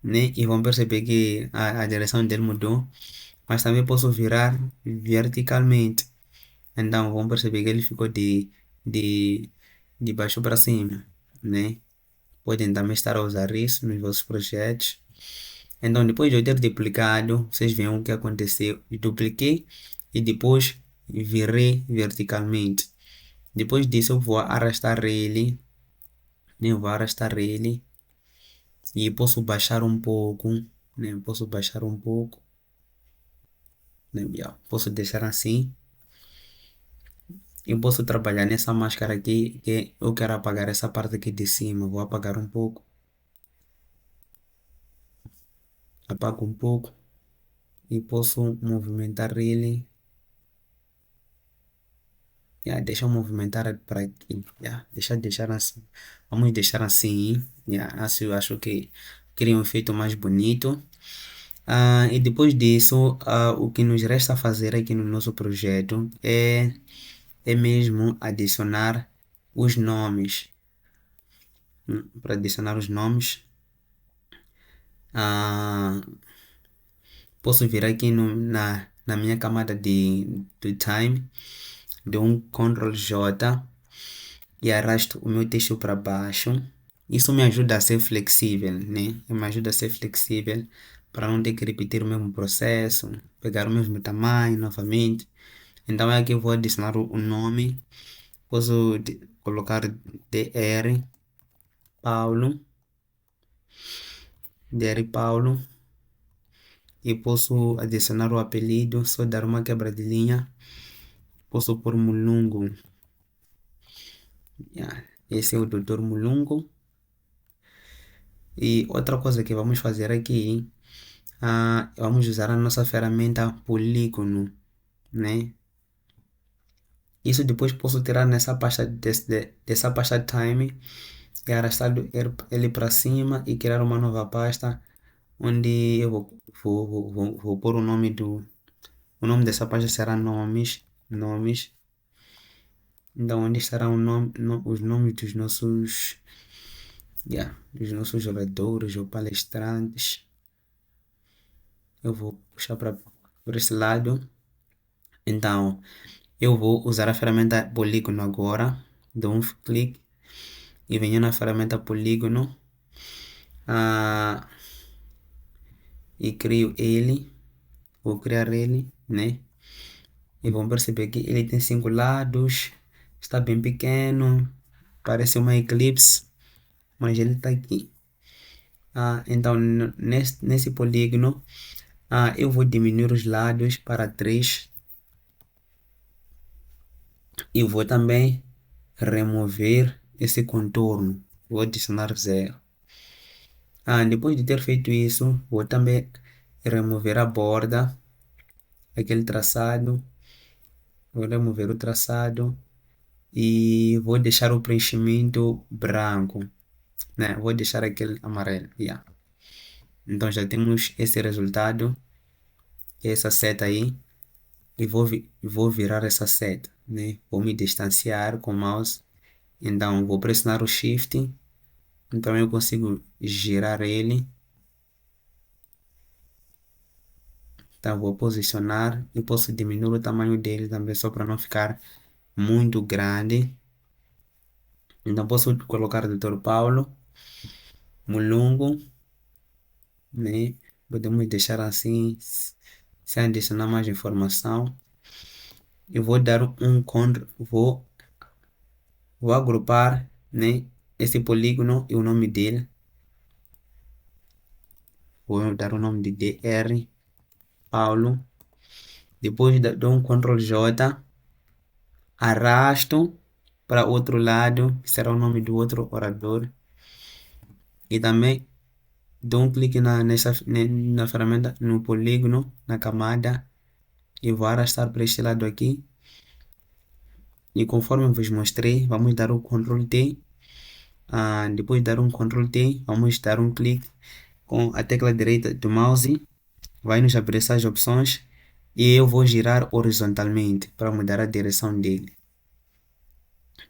né? E vão perceber que a direção dele mudou, mas também posso virar verticalmente. Então, vão perceber que ele ficou de, de baixo para cima, né? Podem também estar a usar isso nos vossos projetos. Então, depois de eu ter duplicado, vocês veem o que aconteceu. Eu dupliquei e depois virei verticalmente. Depois disso, eu vou arrastar ele, né? Vou arrastar ele e posso baixar um pouco, né? Posso baixar um pouco, né? Yeah. Posso deixar assim. Eu posso trabalhar nessa máscara aqui, que eu quero apagar essa parte aqui de cima. Vou apagar um pouco, apago um pouco e posso movimentar ele. Yeah, deixa eu movimentar para aqui. Yeah, deixar assim. Vamos deixar assim. Yeah, assim eu acho que cria um efeito mais bonito. E depois disso, o que nos resta fazer aqui no nosso projeto é mesmo adicionar os nomes. Para adicionar os nomes, ah, posso vir aqui na minha camada de time, de um Ctrl J e arrasto o meu texto para baixo. Isso me ajuda a ser flexível, né? Me ajuda a ser flexível para não ter que repetir o mesmo processo, pegar o mesmo tamanho novamente. Então aqui eu vou adicionar o nome. Posso colocar DR Paulo, DR Paulo e posso adicionar o apelido, só dar uma quebra de linha. Posso pôr Mulungu. Yeah. Esse é o Dr. Mulungu. E outra coisa que vamos fazer aqui, vamos usar a nossa ferramenta polígono, né? Isso depois posso tirar nessa pasta dessa pasta time e arrastar ele para cima e criar uma nova pasta onde eu vou pôr o nome dessa pasta será nomes. Então onde estarão os nomes dos nossos oradores ou palestrantes. Eu vou puxar por esse lado. Então, eu vou usar a ferramenta polígono agora. Dou um clique e venho na ferramenta polígono e crio ele. Vou criar ele, né? E vão perceber que ele tem 5 lados. Está bem pequeno. Parece uma eclipse, mas ele está aqui. Então, nesse polígono, eu vou diminuir os lados para 3 e vou também remover esse contorno. Vou adicionar 0. Depois de ter feito isso, vou também remover a borda, aquele traçado. Vou remover o traçado e vou deixar o preenchimento branco, né? Vou deixar aquele amarelo. Yeah. Então já temos esse resultado, essa seta aí. E vou virar essa seta, né? Vou me distanciar com o mouse. Então vou pressionar o Shift. Então eu consigo girar ele. Então vou posicionar e posso diminuir o tamanho dele também só para não ficar muito grande. Então posso colocar Dr. Paulo Mulungu, né? Podemos deixar assim, sem adicionar mais informação. Eu vou dar um CTRL, vou agrupar, né, esse polígono e o nome dele. Vou dar o nome de DR Paulo. Depois dou um Ctrl J, arrasto para outro lado, que será o nome do outro orador. E também dou um clique na ferramenta, no polígono, na camada, e vou arrastar para este lado aqui. E conforme eu vos mostrei, vamos dar o Ctrl T. Depois de dar um Ctrl T, vamos dar um clique com a tecla direita do mouse. Vai nos abrir essas opções. E eu vou girar horizontalmente para mudar a direção dele.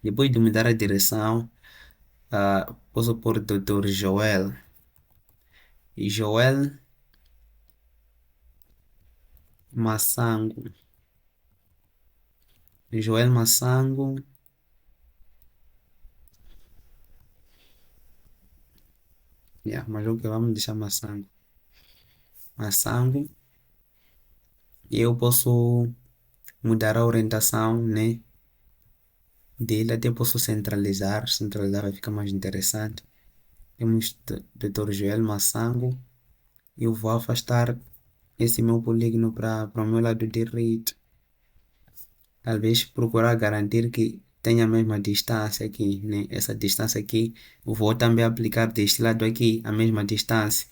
Depois de mudar a direção, posso pôr Dr. Joel. E Joel Massango. Joel Massango. Mas o que vamos deixar Massango. Massango. Eu posso mudar a orientação, né, dele, até posso centralizar vai ficar mais interessante. Temos Dr. Joel Massango. Eu vou afastar esse meu polígono para o meu lado direito. Talvez procurar garantir que tenha a mesma distância aqui, né? Essa distância aqui, eu vou também aplicar deste lado aqui a mesma distância.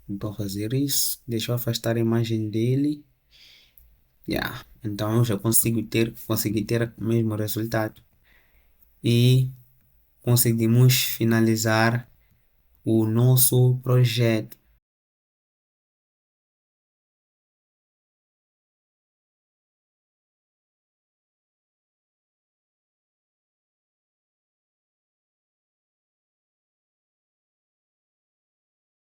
Então fazer isso, deixa eu afastar a imagem dele. Yeah. Então eu já consegui ter o mesmo resultado. E conseguimos finalizar o nosso projeto.